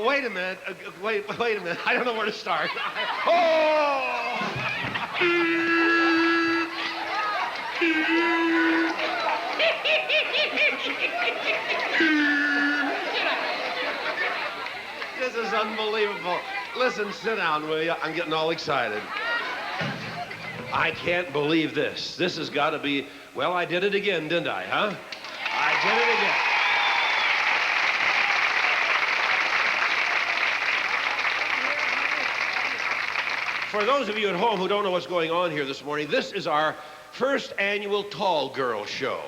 Wait a minute. Wait a minute. I don't know where to start. Oh! This is unbelievable. Listen, sit down, will you? I'm getting all excited. I can't believe this. This has got to be... Well, I did it again, didn't I, huh? I did it again. For those of you at home who don't know what's going on here this morning, this is our first annual Tall Girl Show.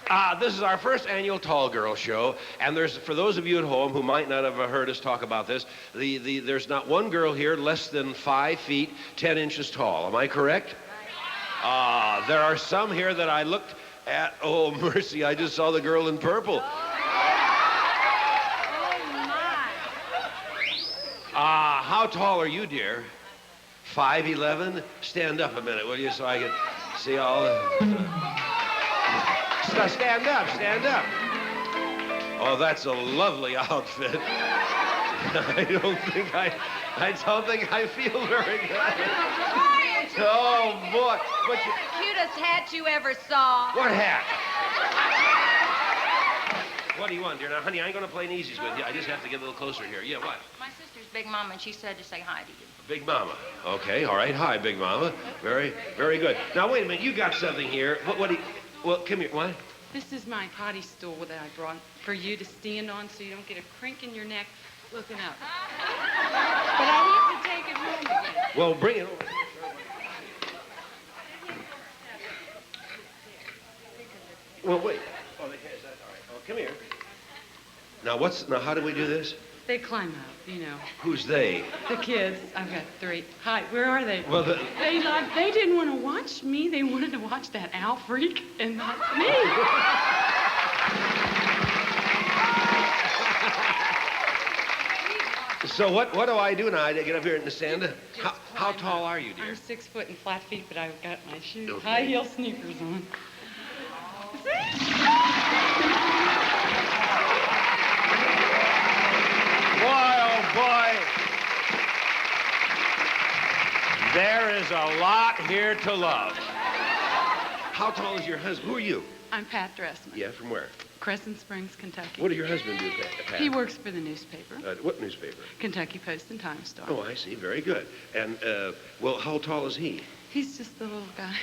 And this is our first annual Tall Girl Show, and for those of you at home who might not have heard us talk about this, there's not one girl here less than 5 feet, 10 inches tall. Am I correct? There are some here that I looked at. Oh, mercy, I just saw the girl in purple. How tall are you, dear? 5'11"? Stand up a minute, will you, so I can see all the... Stand up, stand up. Oh, that's a lovely outfit. I don't think I feel very good. Oh, boy. Cutest hat you ever saw. What hat? What do you want, dear? Now, honey, I ain't going to play any easies with you. I just have to get a little closer here. Yeah, what? My sister's Big Mama, and she said to say hi to you. Big Mama. Okay, all right. Hi, Big Mama. Very, very good. Now, wait a minute. You got something here. What do you... Well, come here. What? This is my potty stool that I brought for you to stand on so you don't get a crink in your neck looking up. But I need to take it home again. Well, bring it over. Well, wait. Oh, they can't. That's all right. Oh, come here. Now, how do we do this? They climb up, you know. Who's they? The kids. I've got 3. Hi, where are they? Well, They didn't want to watch me. They wanted to watch that owl freak and not me. So what do I do now? I get up here and stand? How tall are you, dear? I'm 6 foot and flat feet, but I've got my shoes, Okay. high heel sneakers on. Boy, oh boy. There is a lot here to love. How tall is your husband? Who are you? I'm Pat Dressman. Yeah, from where? Crescent Springs, Kentucky. What does your husband do, Pat? He works for the newspaper. What newspaper? Kentucky Post and Time Star. Oh, I see. Very good. And, well, how tall is he? He's just the little guy.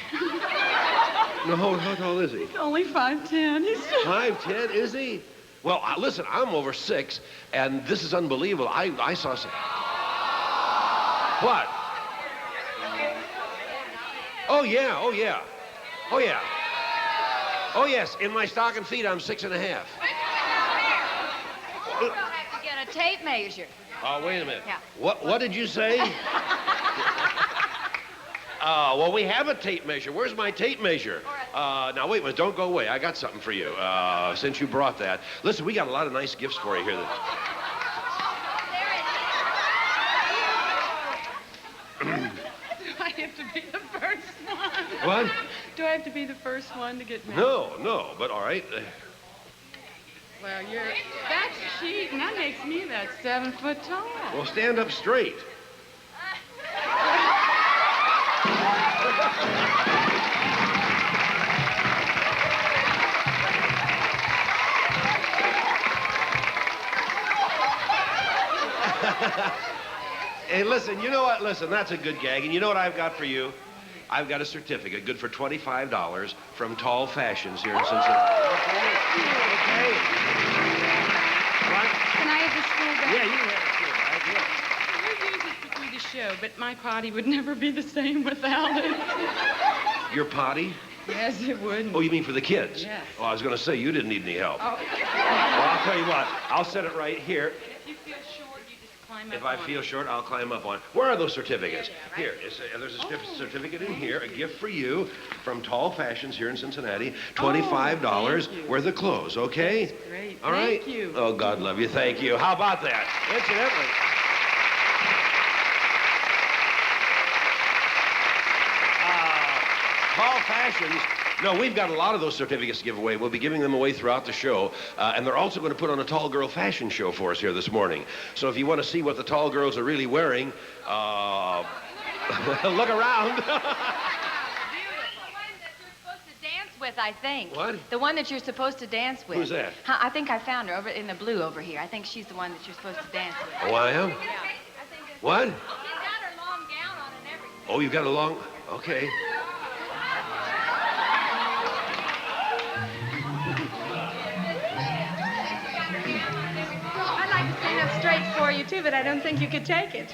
No, how tall is he? He's only 5'10". He's 5'10", is he? Well, listen, I'm over 6, and this is unbelievable. I saw some... What? Oh, yeah, oh, yeah. Oh, yeah. Oh, yes, in my stocking feet, I'm 6 1/2. We'll have to get a tape measure. Oh, wait a minute. Yeah. What did you say? Well, we have a tape measure. Where's my tape measure? Now, wait a minute. Don't go away. I got something for you, since you brought that. Listen, we got a lot of nice gifts for you here. Do I have to be the first one? What? Do I have to be the first one to get married? No, but all right. Well, that's cheating. That makes me about 7 foot tall. Well, stand up straight. Hey, listen, you know what? Listen, that's a good gag. And you know what I've got for you? I've got a certificate good for $25 from Tall Fashions here in Cincinnati. Okay. What? Can I have the school bag? Yeah, you can have it too, right? We use it to do the show, but my potty would never be the same without it. Yeah. Your potty? Yes, it would. Oh, you mean for the kids? Yes. Oh, I was going to say you didn't need any help. Oh. Well, I'll tell you what. I'll set it right here. If you feel short, you just climb up If I on feel it. short, I'll climb up on it. Where are those certificates? Here, there's a certificate in here, a gift for you from Tall Fashions here in Cincinnati. $25 thank you. worth of clothes, okay? That's great. All right? Thank you. Oh, God love you. Thank you. How about that? Incidentally. Tall Fashions. No, we've got a lot of those certificates to give away. We'll be giving them away throughout the show. And they're also going to put on a tall girl fashion show for us here this morning. So if you want to see what the tall girls are really wearing, look around. With, I think. What? The one that you're supposed to dance with. Who's that? Huh, I think I found her over in the blue over here. I think she's the one that you're supposed to dance with. Oh, I am? Yeah. I think that's... What? She's got her long gown on and everything. Oh, you've got a long... Okay. I'd like to stand up straight for you, too, but I don't think you could take it.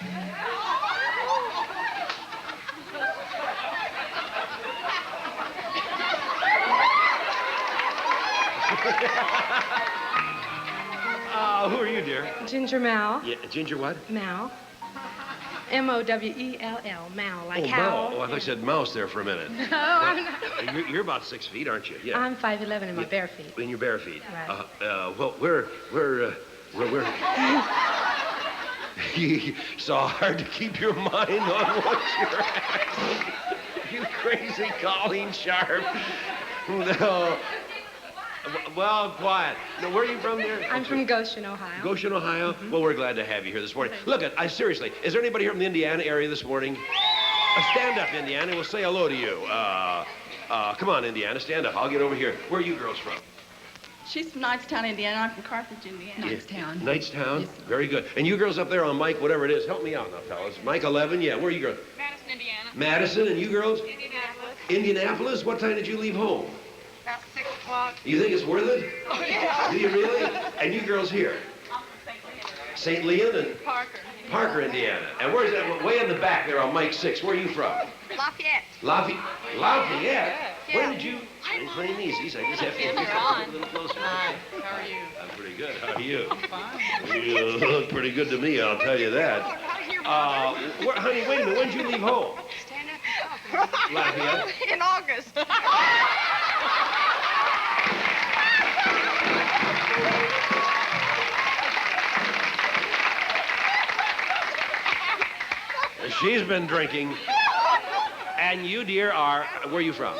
Who are you, dear? Ginger Mao. Yeah, Ginger what? Mao. M-O-W-E-L-L. Mao, like Oh, how. Mao. Oh, I thought you said mouse there for a minute. No, I'm not. You're about 6 feet, aren't you? Yeah. I'm 5'11" in my bare feet. In your bare feet. Right. Well, we're so hard to keep your mind on what you're asking. You crazy Colleen Sharp. No. Well, quiet. Now, where are you from there? I'm from Goshen, Ohio. Goshen, Ohio? Mm-hmm. Well, we're glad to have you here this morning. Look, seriously, is there anybody here from the Indiana area this morning? Stand up, Indiana. We'll say hello to you. Come on, Indiana, stand up. I'll get over here. Where are you girls from? She's from Knightstown, Indiana. I'm from Carthage, Indiana. Knightstown. Knightstown? Yes, sir. Very good. And you girls up there on mic, whatever it is, help me out now, fellas. Mic 11, yeah. Where are you girls? Madison, Indiana. Madison, and you girls? Indianapolis. Indianapolis? What time did you leave home? About 6 o'clock. You think it's worth it? Oh, yeah. Do you really? And you girls here? I'm from St. Louis. St. Leon and Parker. Parker, Indiana. And where's that? Way in the back there on mic 6. Where are you from? Lafayette. Lafayette? Yeah. When did you... I'm playing these. I just have to get a little closer. How are you? I'm pretty good. How are you? I'm fine. You look pretty good to me, I'll tell you that. Honey, wait a minute. When did you leave home? Stand up and talk. Lafayette? In August. She's been drinking. And you, dear, are... Where are you from?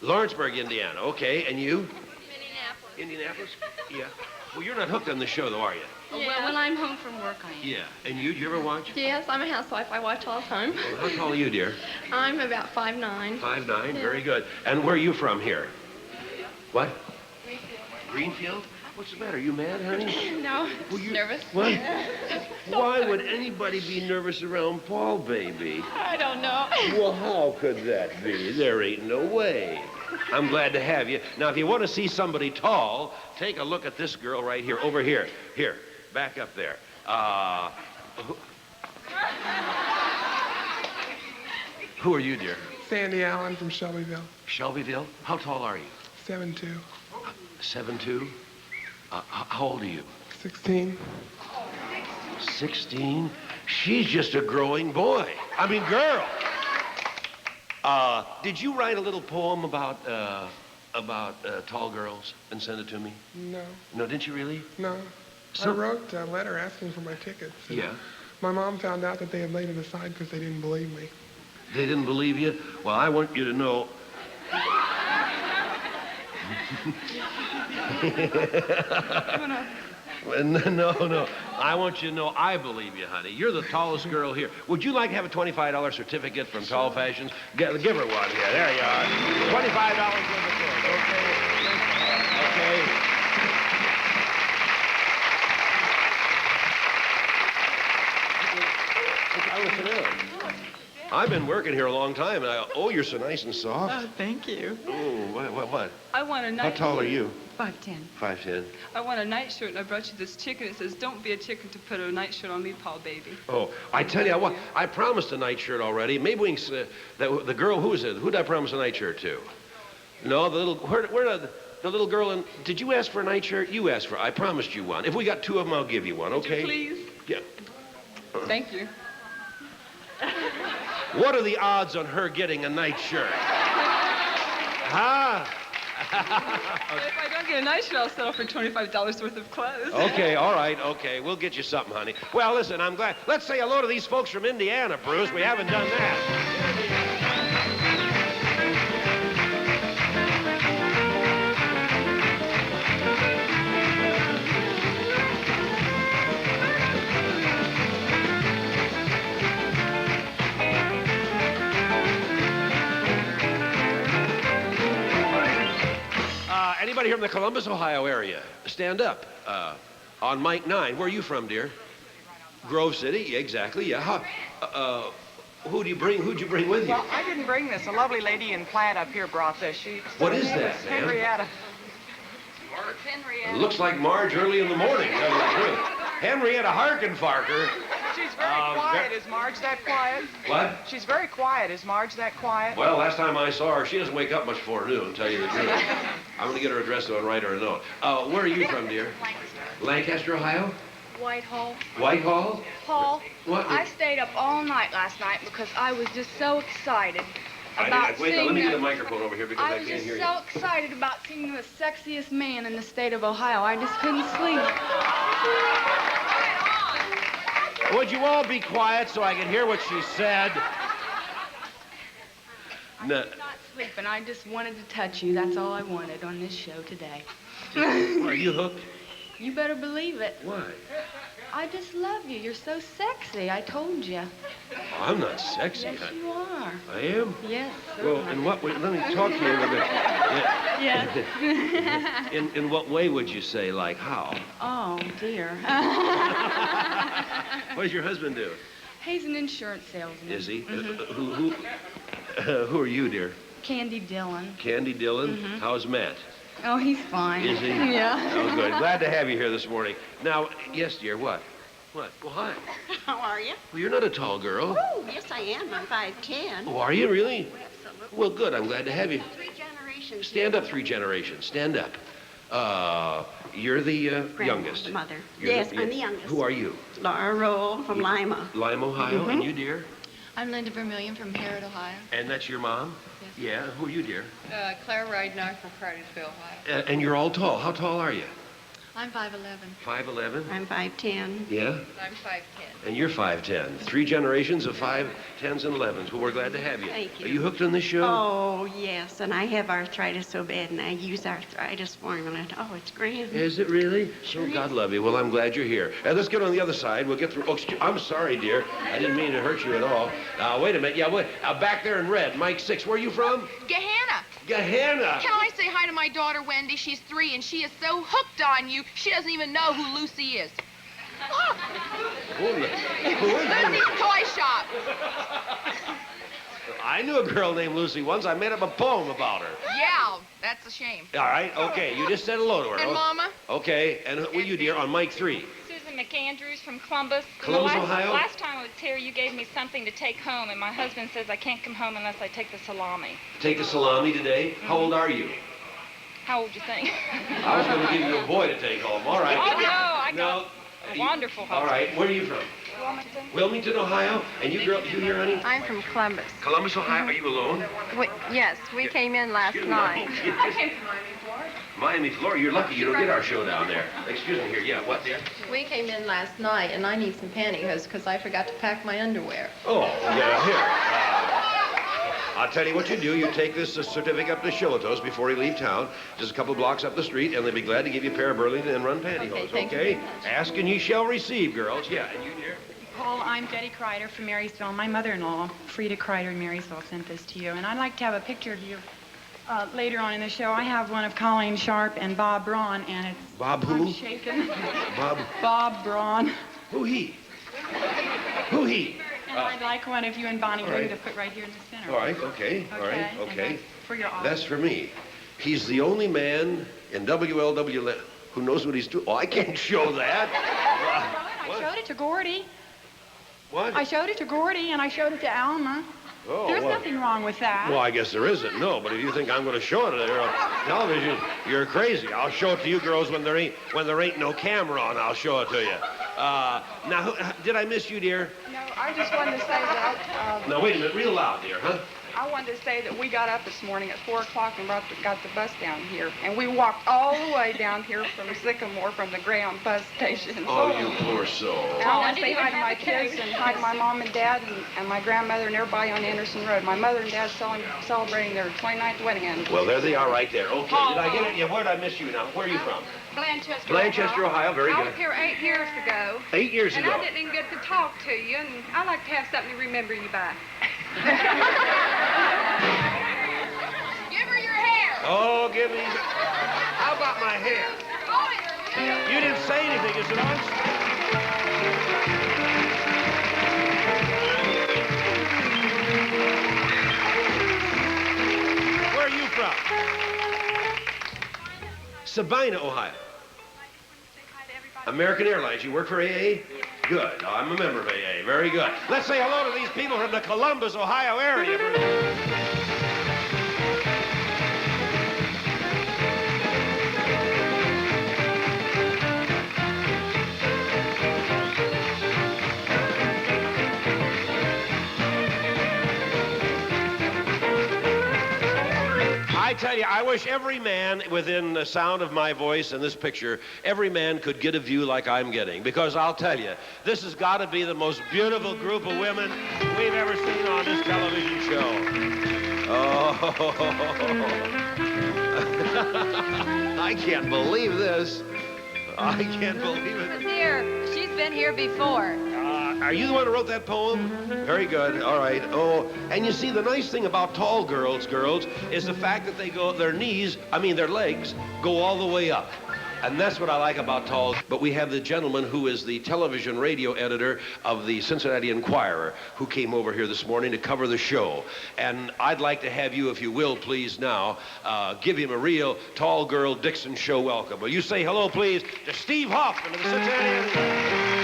Lawrenceburg, Indiana. Okay, and you? Minneapolis. Indianapolis? Yeah. Well, you're not hooked on the show, though, are you? Well, when I'm home from work, I am. Yeah. And you? Do you ever watch? Yes, I'm a housewife. I watch all the time. Well, how tall are you, dear? I'm about 5'9". 5'9". Very good. And where are you from here? What? Greenfield. What's the matter? You mad, honey? No, Well, you- nervous. What? Why would anybody be nervous around Paul, baby? I don't know. Well, how could that be? There ain't no way. I'm glad to have you. Now, if you want to see somebody tall, take a look at this girl right here, over here. Here, back up there. Who are you, dear? Sandy Allen from Shelbyville, Shelbyville? How tall are you? 7'2", 7'2"? How old are you? 16. 16? She's just a growing boy. I mean, girl. Did you write a little poem about tall girls and send it to me? No, No, didn't you really? no. So- I wrote a letter asking for my tickets. and Yeah. My mom found out that they had laid it aside because they didn't believe me. They didn't believe you? Well, I want you to know. No. I want you to know I believe you, honey. You're the tallest girl here. Would you like to have a $25 certificate from Tall Fashions? Give her one here. There you are. $25 worth of clothes, okay? Okay. Listen in. I've been working here a long time, and you're so nice and soft. Oh, thank you. Oh, what? I want a How night tall are you? 5'10". 5'10". I want a nightshirt, and I brought you this chicken. It says, "Don't be a chicken to put a nightshirt on me, Paul, baby." Oh, I tell you what, I promised a nightshirt already. Maybe we can, the girl, who is it? Who did I promise a nightshirt to? No, the little, the little girl, did you ask for a nightshirt? You asked for, I promised you one. If we got two of them, I'll give you one, okay? Would you please? Yeah. Thank you. What are the odds on her getting a nightshirt? Huh? If I don't get a nightshirt, I'll settle for $25 worth of clothes. Okay, all right, okay. We'll get you something, honey. Well, listen, I'm glad. Let's say hello to these folks from Indiana, Bruce. We haven't done that. Anybody here from the Columbus, Ohio area? Stand up. On mic 9. Where are you from, dear? Grove City. Yeah, exactly. Yeah. Who'd you bring with you? Well, I didn't bring this. A lovely lady in plaid up here brought this. What is that, ma'am? Henrietta. It looks like Marge early in the morning. Tell you the truth. Henrietta Harkenfarker. She's very quiet. Is Marge that quiet? What? She's very quiet. Is Marge that quiet? Well, last time I saw her, she doesn't wake up much before noon, tell you the truth. I'm going to get her address so I can write her a note. Where are you from, dear? Lancaster, Ohio? Whitehall. Whitehall? Paul, What? I stayed up all night last night because I was just so excited about Wait, seeing let me get the... a microphone over here because I I was can't just hear you. so excited about seeing the sexiest man in the state of Ohio. I just couldn't sleep. Would you all be quiet so I can hear what she said? No. Not sleeping. I just wanted to touch you. That's all I wanted on this show today. Are you hooked? You better believe it. Why? I just love you. You're so sexy. I told you. I'm not sexy, Yes, honey. you are. I am? Yes. Well, in what way? Let me talk to you a little bit. Yes. In what way would you say, like how? Oh, dear. What does your husband do? He's an insurance salesman. Is he? Mhm. Who are you, dear? Candy Dillon. Candy Dillon? Mhm. How's Matt? Oh, he's fine. Is he? Yeah. Oh, good. Glad to have you here this morning. Now, yes, dear, what? What? Well, hi. How are you? Well, you're not a tall girl. Oh, yes, I am. I'm 5'10". Oh, are you really? Absolutely. Well, good. I'm glad to have you. 3 generations. Stand up, 3 generations. Stand up. You're the youngest. Mother. You're Yes, I'm the youngest. Who are you? Laura Roll from Lima. Lima, Ohio. And you, dear? I'm Linda Vermillion from Harrod, Ohio. And that's your mom? Yes. Yeah. Who are you, dear? Claire Rydnar from Cartersville, Ohio. And you're all tall. How tall are you? I'm 5'11". 5'11"? I'm 5'10". Yeah? I'm 5'10". And you're 5'10". 3 generations of 5'10s and 11s. Well, we're glad to have you. Thank you. Are you hooked on this show? Oh, yes, and I have arthritis so bad, and I use arthritis formula. Oh, it's grand. Is it really? Sure Oh, God is. love you. Well, I'm glad you're here. Let's get on the other side. We'll get through. Oh, I'm sorry, dear. I didn't mean to hurt you at all. Wait a minute. Yeah, wait. Back there in red, Mike 6. Where are you from? Gehenna. Gehenna. Can I say hi to my daughter, Wendy? She's 3, and she is so hooked on you, she doesn't even know who Lucy is. Look, Who is Lucy's Toy Shop. I knew a girl named Lucy once. I made up a poem about her. Yeah, that's a shame. All right. Okay. You just said hello to her. And Mama? Okay. And who are you, dear? On mic 3. Susan McAndrews from Columbus. Columbus, Ohio? Last time I was here, you gave me something to take home, and my husband says I can't come home unless I take the salami. Take the salami today. How old are you? How old do you think? I was going to give you a boy to take home. All right. Oh, no, I No. got a wonderful husband. All right. Where are you from? Wilmington. Wilmington, Ohio. And you, girl, you here, honey? I'm from Columbus. Columbus, Ohio. Are you alone? Yes, we came in last night. I came from Miami, Florida. Miami, Florida. You're lucky you don't get our show down there. Excuse me here. Yeah, what, dear? We came in last night, and I need some pantyhose because I forgot to pack my underwear. Oh, yeah, here. I'll tell you what you do. You take this certificate up to Shilotos before you leave town, just a couple blocks up the street, and they'll be glad to give you a pair of Burlington and run pantyhose, thank you okay? very much. Ask and ye shall receive, girls. Yeah, and you, dear? Paul, I'm Betty Kreider from Marysville. My mother-in-law, Frida Kreider in Marysville, sent this to you. And I'd like to have a picture of you later on in the show. I have one of Colleen Sharp and Bob Braun, and it's... Bob who? I'm shaken. Bob? Bob Braun. Who he? Who he? And I'd like one of you and Bonnie all Blue right. to put right here in the center. All right, okay, all right, and okay. that's for your office. That's for me. He's the only man in WLW who knows what he's doing. Oh, I can't show that. I showed it to Gordy. What? I showed it to Gordy, and I showed it to Alma. Oh, There's well. nothing wrong with that. Well, I guess there isn't, no. But if you think I'm going to show it on television, you're crazy. I'll show it to you girls when there ain't no camera on. I'll show it to you. Now, did I miss you, dear? No, I just wanted to say that No, wait a minute, real loud, dear, huh? I wanted to say that we got up this morning at 4 o'clock and got the bus down here. And we walked all the way down here from Sycamore from the Greyhound bus station. Oh, you poor soul. And I want to say hi to my kids and hi to my mom and dad and my grandmother and everybody on Anderson Road. My mother and dad celebrating their 29th wedding anniversary. Well, there they are right there. Okay, did I get it? Yeah, where did I miss you now? Where are you from? Blanchester, Blanchester, Ohio. Very I good. was here 8 years ago. 8 years And ago. I didn't even get to talk to you, and I like to have something to remember you by. Give her your hair. Oh, give me... How about my hair? You didn't say anything. Is it on? Where are you from? Sabina, Ohio. American Airlines. You work for AA? Good. I'm a member of AA. Very good. Let's say hello to these people from the Columbus, Ohio area. I tell you, I wish every man within the sound of my voice in this picture, every man could get a view like I'm getting. Because I'll tell you, this has got to be the most beautiful group of women we've ever seen on this television show. Oh, I can't believe this. I can't believe it. Here, she's been here before. Are you the one who wrote that poem? Very good. All right. Oh, and you see, the nice thing about tall girls, is the fact that their legs go all the way up. And that's what I like about tall. But we have the gentleman who is the television radio editor of the Cincinnati Enquirer, who came over here this morning to cover the show. And I'd like to have you, if you will, please now, give him a real tall girl Dixon show welcome. Will you say hello, please, to Steve Hoffman of the Cincinnati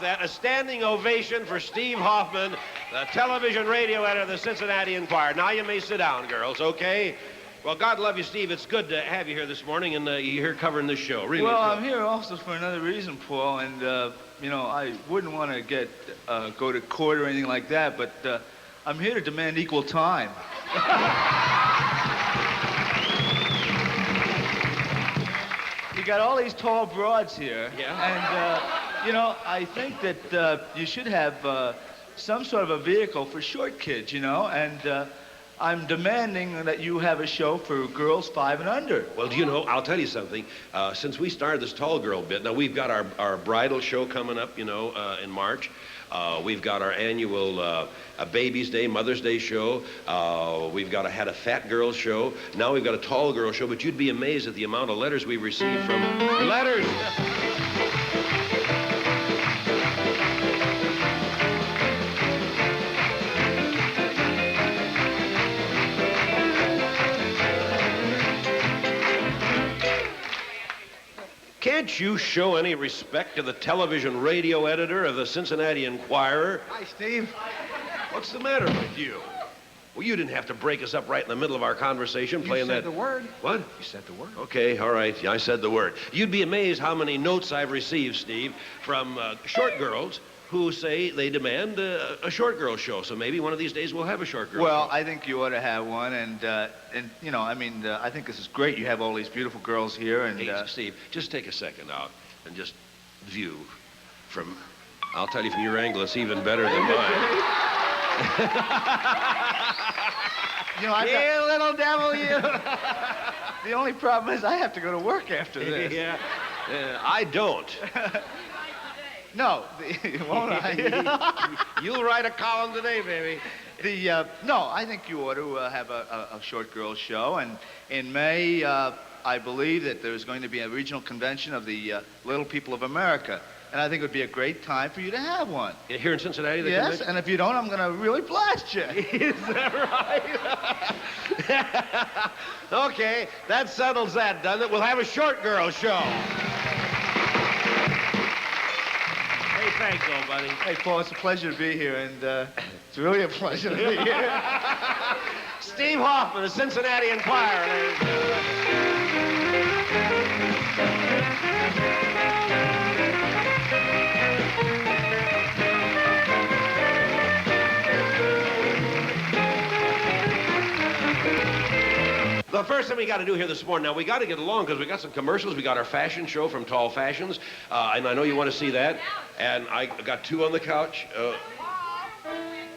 that. A standing ovation for Steve Hoffman, the television radio editor of the Cincinnati Enquirer. Now you may sit down, girls, okay? Well, God love you, Steve. It's good to have you here this morning, and you're here covering this show. Really. Well, I'm here also for another reason, Paul, and, you know, I wouldn't want to go to court or anything like that, but I'm here to demand equal time. You got all these tall broads here. Yeah. And, you know, I think that you should have some sort of a vehicle for short kids, you know, and I'm demanding that you have a show for girls 5 and under. Well, do you know, I'll tell you something. Since we started this tall girl bit, now we've got our bridal show coming up, you know, in March. We've got our annual Baby's Day, Mother's Day show. We've had a fat girl show. Now we've got a tall girl show, but you'd be amazed at the amount of letters we've received from... Letters! Can't you show any respect to the television radio editor of the Cincinnati Enquirer? Hi, Steve. What's the matter with you? Well, you didn't have to break us up right in the middle of our conversation playing that. You said the word. What? You said the word. Okay, all right. Yeah, I said the word. You'd be amazed how many notes I've received, Steve, from short girls who say they demand a short girl show. So maybe one of these days we'll have a short girl Well, show. I think you ought to have one, and you know, I mean, I think this is great. You have all these beautiful girls here, and Hey, Steve, just take a second out and just view from. I'll tell you from your angle, it's even better than mine. you know, You little devil, you. The only problem is I have to go to work after this. Yeah, I don't. No, won't I? You'll write a column today, baby. No, I think you ought to have a short girl show, and in May, I believe that there's going to be a regional convention of the Little People of America, and I think it would be a great time for you to have one. Here in Cincinnati, the Yes, convention? and if you don't, I'm going to really blast you. Is that right? Okay, that settles that, doesn't it? We'll have a short girl show. Hey, thanks, old buddy. Hey, Paul, it's a pleasure to be here, and it's really a pleasure to be here. Steve Hoffman, the Cincinnati Enquirer. ladies and gentlemen. The first thing we got to do here this morning, now we got to get along because we got some commercials. We got our fashion show from Tall Fashions, and I know you want to see that. And I got two on the couch.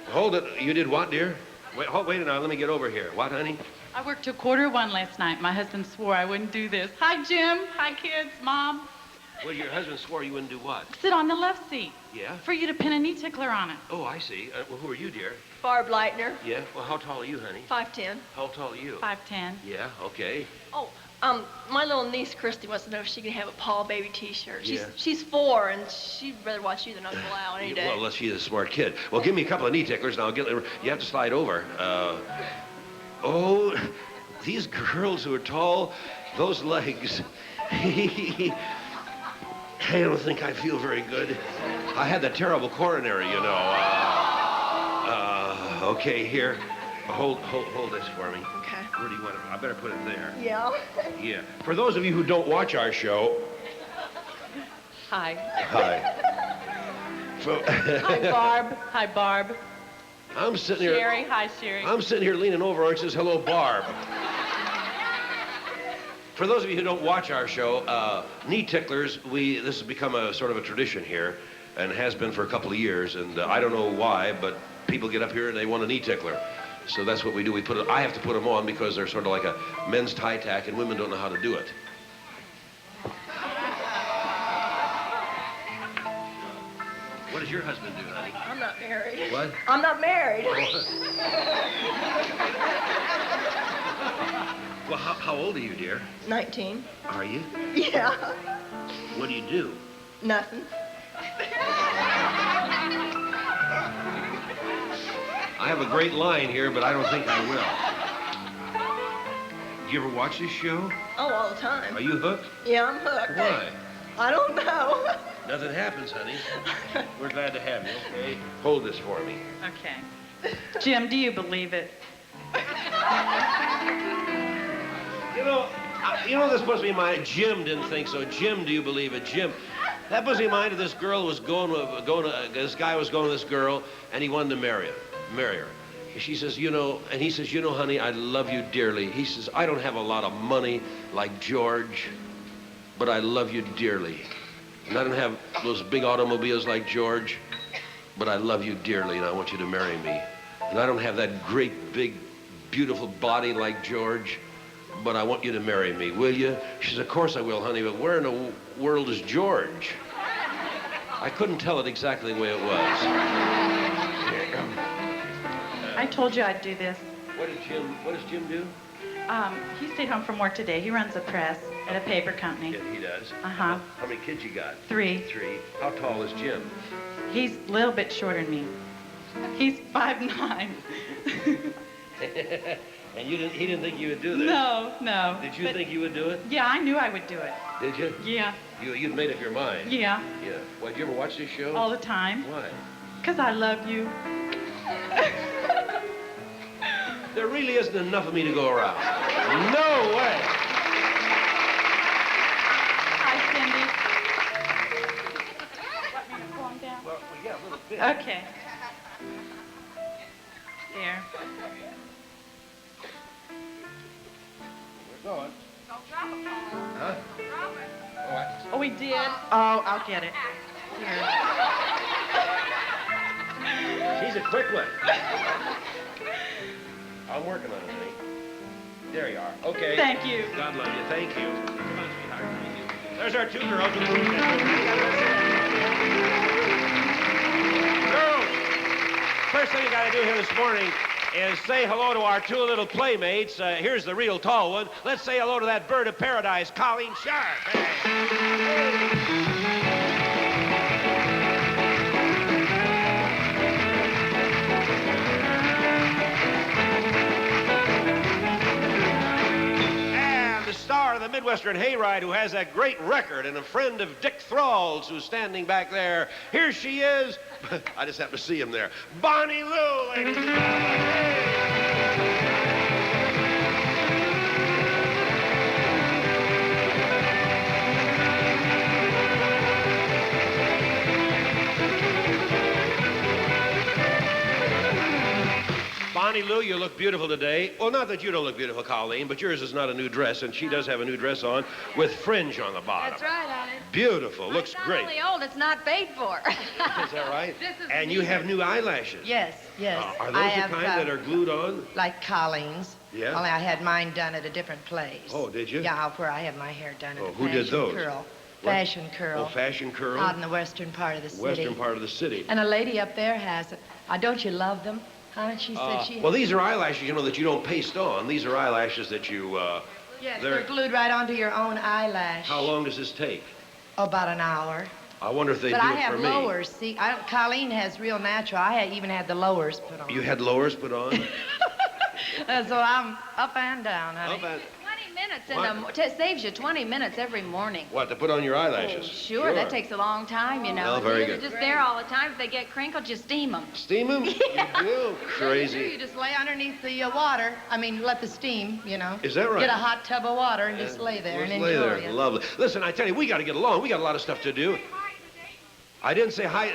Hold it. You did what, dear? Wait a minute. Let me get over here. What, honey? I worked till 1:45 last night. My husband swore I wouldn't do this. Hi, Jim. Hi, kids. Mom. Well, your husband swore you wouldn't do what? Sit on the left seat. Yeah? For you to pin a knee tickler on it. Oh, I see. Well, who are you, dear? Barb Leitner, Yeah? Well, how tall are you, honey? 5'10". How tall are you? 5'10". Yeah, okay. Oh, my little niece Christy wants to know if she can have a Paul Baby T-shirt. Yeah. She's 4 and she'd rather watch you than Uncle Al any day. Well, she's a smart kid. Well, give me a couple of knee ticklers, and I'll get. You have to slide over. Oh, these girls who are tall, those legs. I don't think I feel very good. I had that terrible coronary, you know. Okay, here. Hold this for me. Okay. Where do you want it? I better put it there. Yeah. Yeah. For those of you who don't watch our show. Hi. Hi. Hi, Barb. Hi, Barb. I'm sitting here. Sherry. Hi, Sherry. I'm sitting here leaning over and says, hello, Barb. For those of you who don't watch our show, knee ticklers, this has become a sort of a tradition here, and has been for a couple of years, and I don't know why, but people get up here and they want a knee tickler. So that's what we do. I have to put them on because they're sort of like a men's tie tack, and women don't know how to do it. What does your husband do, honey? I'm not married. What? I'm not married. Well, how old are you, dear? 19. Are you? Yeah. What do you do? Nothing. I have a great line here, but I don't think I will. Do you ever watch this show? Oh, all the time. Are you hooked? Yeah, I'm hooked. Why? I don't know. Nothing happens, honey. We're glad to have you, okay? Hold this for me. Okay. Jim, do you believe it? You know this puts me in mind. Jim didn't think so. Jim, do you believe it? Jim. That puts me in mind of this girl was this guy was going to this girl, and he wanted to marry her. She says, and he says, honey, I love you dearly. He says, I don't have a lot of money like George, but I love you dearly. And I don't have those big automobiles like George, but I love you dearly, and I want you to marry me. And I don't have that great, big, beautiful body like George, but I want you to marry me, will you? She says, of course I will, honey, but where in the world is George? I couldn't tell it exactly the way it was. I told you I'd do this. What does Jim do? He stayed home from work today. He runs a press at a paper company. Yeah, he does. Uh-huh. How many kids you got? 3. 3. How tall is Jim? He's a little bit shorter than me. He's 5'9". And he didn't think you would do this? No, no. Did you think you would do it? Yeah, I knew I would do it. Did you? Yeah. You'd made up your mind? Yeah. Yeah. Well, did you ever watch this show? All the time. Why? Because I love you. There really isn't enough of me to go around. No way. Hi, Cindy. Want me to pull them down? Well, yeah, a little bit. Okay. There. We're going. Don't drop it, Paul. Huh? Don't drop it. All right. Oh, we did? Oh, I'll get it. Here. She's a quick one. I'm working on it, honey. There you are. Okay. Thank you. God love you. Thank you. Come on, sweetheart. Thank you. There's our two girls. Girls, first thing you got to do here this morning is say hello to our two little playmates. Here's the real tall one. Let's say hello to that bird of paradise, Colleen Sharp. Hey. Star of the Midwestern Hayride, who has that great record, and a friend of Dick Thrall's, who's standing back there. Here she is. I just happened to see him there. Bonnie Lou, ladies and gentlemen. Hey. Bonnie Lou, you look beautiful today. Well, not that you don't look beautiful, Colleen, but yours is not a new dress, and she does have a new dress on with fringe on the bottom. That's right, honey. Beautiful. Looks great. It's not only old, it's not paid for. Is that right? This is And you have new eyelashes. Yes, yes. Are I those have, the kind that are glued on? like Colleen's. Yeah. Only I had mine done at a different place. Oh, did you? Yeah, where I have my hair done at Oh, a who did fashion those? curl. What? Fashion curl. Oh, fashion curl? Out in the western part of the city. Western part of the city. And a lady up there has it. Don't you love them? Huh? She said she... Well, these are eyelashes, you know, that you don't paste on. These are eyelashes that you, Yes, they're glued right onto your own eyelash. How long does this take? About an hour. I wonder if they But do I it have for me. lowers. See, Colleen has real natural. I even had the lowers put on. You had lowers put on? So I'm up and down, honey. Up and... 20 minutes it saves you 20 minutes every morning. What, to put on your eyelashes? Sure, that takes a long time, you know. Well, very They're good. just there all the time. If they get crinkled, just steam them. Steam them? Yeah. You do? Crazy. You just lay underneath the water. I mean, let the steam, you know. Is that right? Get a hot tub of water and just lay there and Just enjoy lay there. it. Lovely. Listen, I tell you, we got to get along. We got a lot of stuff to do. I didn't say hi.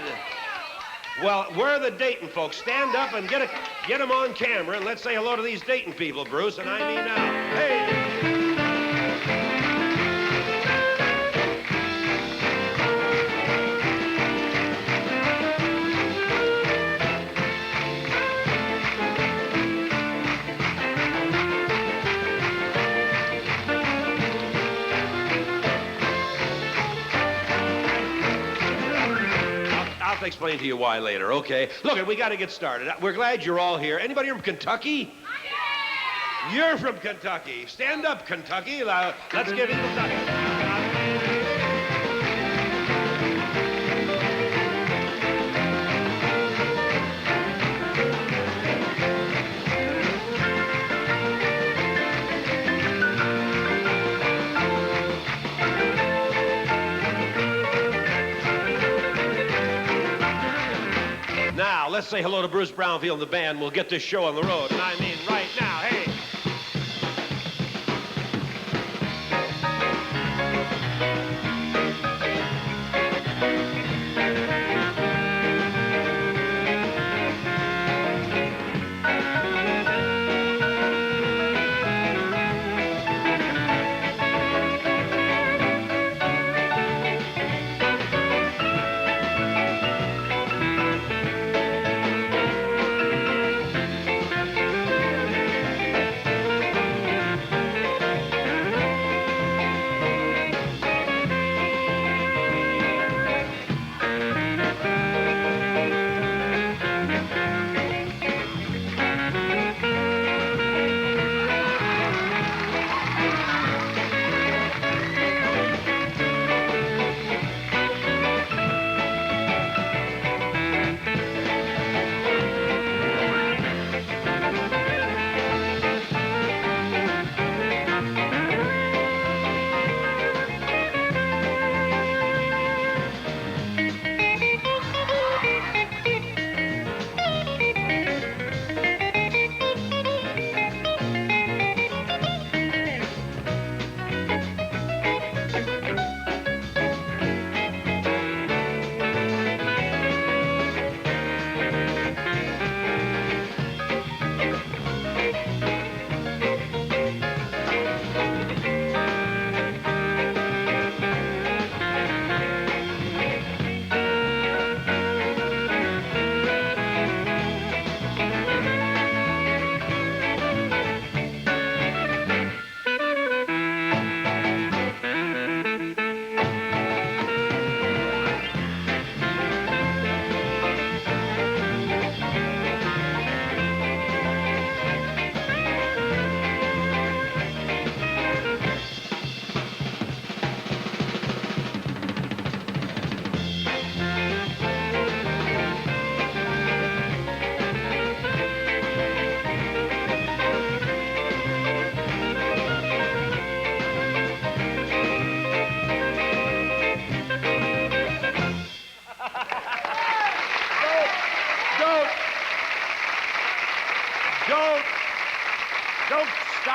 Well, where are the Dayton folks? Stand up and get them on camera, and let's say hello to these Dayton people, Bruce, and I mean now. Hey! I'll explain to you why later, okay? Look, we got to get started. We're glad you're all here. Anybody from Kentucky? You're from Kentucky. Stand up, Kentucky. Let's give it Kentucky. Now, let's say hello to Bruce Brownfield and the band. We'll get this show on the road, and I mean right now. Hey!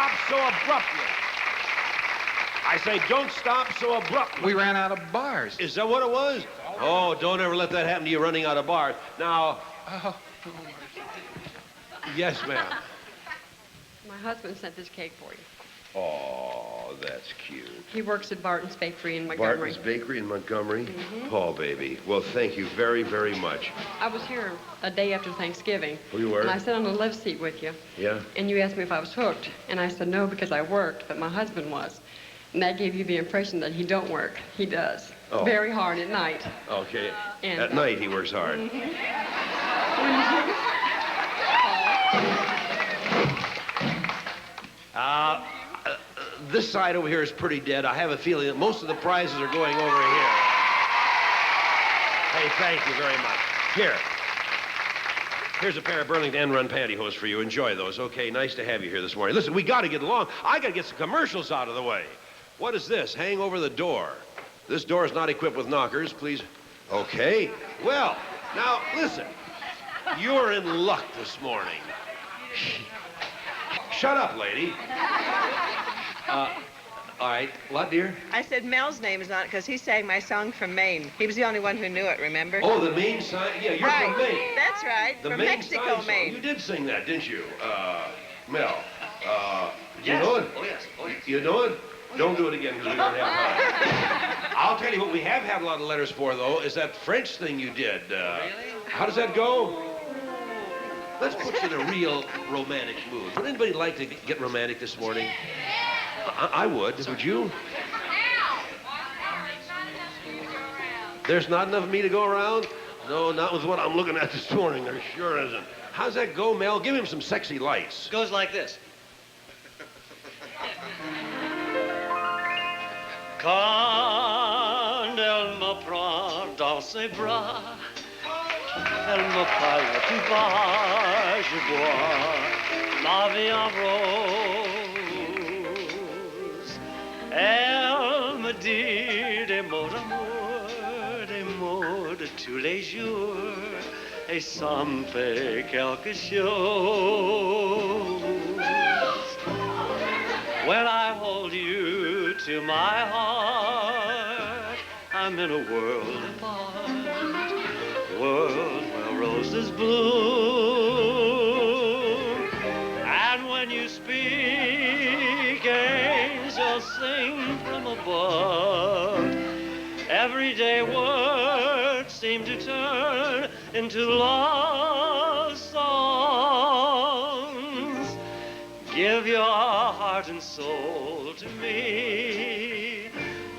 stop so abruptly. I say, don't stop so abruptly. We ran out of bars. Is that what it was? Oh, don't ever let that happen to you running out of bars. Now, yes, ma'am. My husband sent this cake for you. Oh, that's cute. He works at Barton's Bakery in Montgomery. Barton's Bakery in Montgomery? Mhm. Paul, baby. Well, thank you very, very much. I was here a day after Thanksgiving. Oh, you were? And I sat on the love seat with you. Yeah? And you asked me if I was hooked. And I said no because I worked, but my husband was. And that gave you the impression that he don't work. He does. Oh. Very hard at night. Okay. And, At night, he works hard. This side over here is pretty dead. I have a feeling that most of the prizes are going over here. Hey, thank you very much. Here's a pair of Burlington End Run pantyhose for you. Enjoy those. Okay, nice to have you here this morning. Listen, we got to get along. I got to get some commercials out of the way. What is this? Hang over the door. This door is not equipped with knockers, please. Okay. Well, now, listen. You're in luck this morning. Shut up, lady. All right. What, dear? I said Mel's name is on it because he sang my song from Maine. He was the only one who knew it, remember? Oh, the Maine sign? Yeah, you're right. from Maine. That's right. The from Maine Mexico, sign song. Maine. You did sing that, didn't you, Mel? Did Yes. you know it? Oh, yes. Oh, yes. You know it? Don't do it again because we don't have time. I'll tell you what we have had a lot of letters for, though, is that French thing you did. Really? How does that go? Let's put you in a real romantic mood. Would anybody like to get romantic this morning? I would. Would you? There's not enough of me to go around? No, not with what I'm looking at this morning. There sure isn't. How's that go, Mel? Give him some sexy lights. It goes like this. Quand elle me prend dans ses bras, elle me parle tout bas, je bois la vie en rose. Elle me dit des mots d'amour, des mots de tous les jours, et ça me fait quelque chose. When I hold you to my heart, I'm in a world apart, world where roses bloom. And when you speak, angels sing from above. Everyday words seem to turn into love songs. Give your heart and soul to me,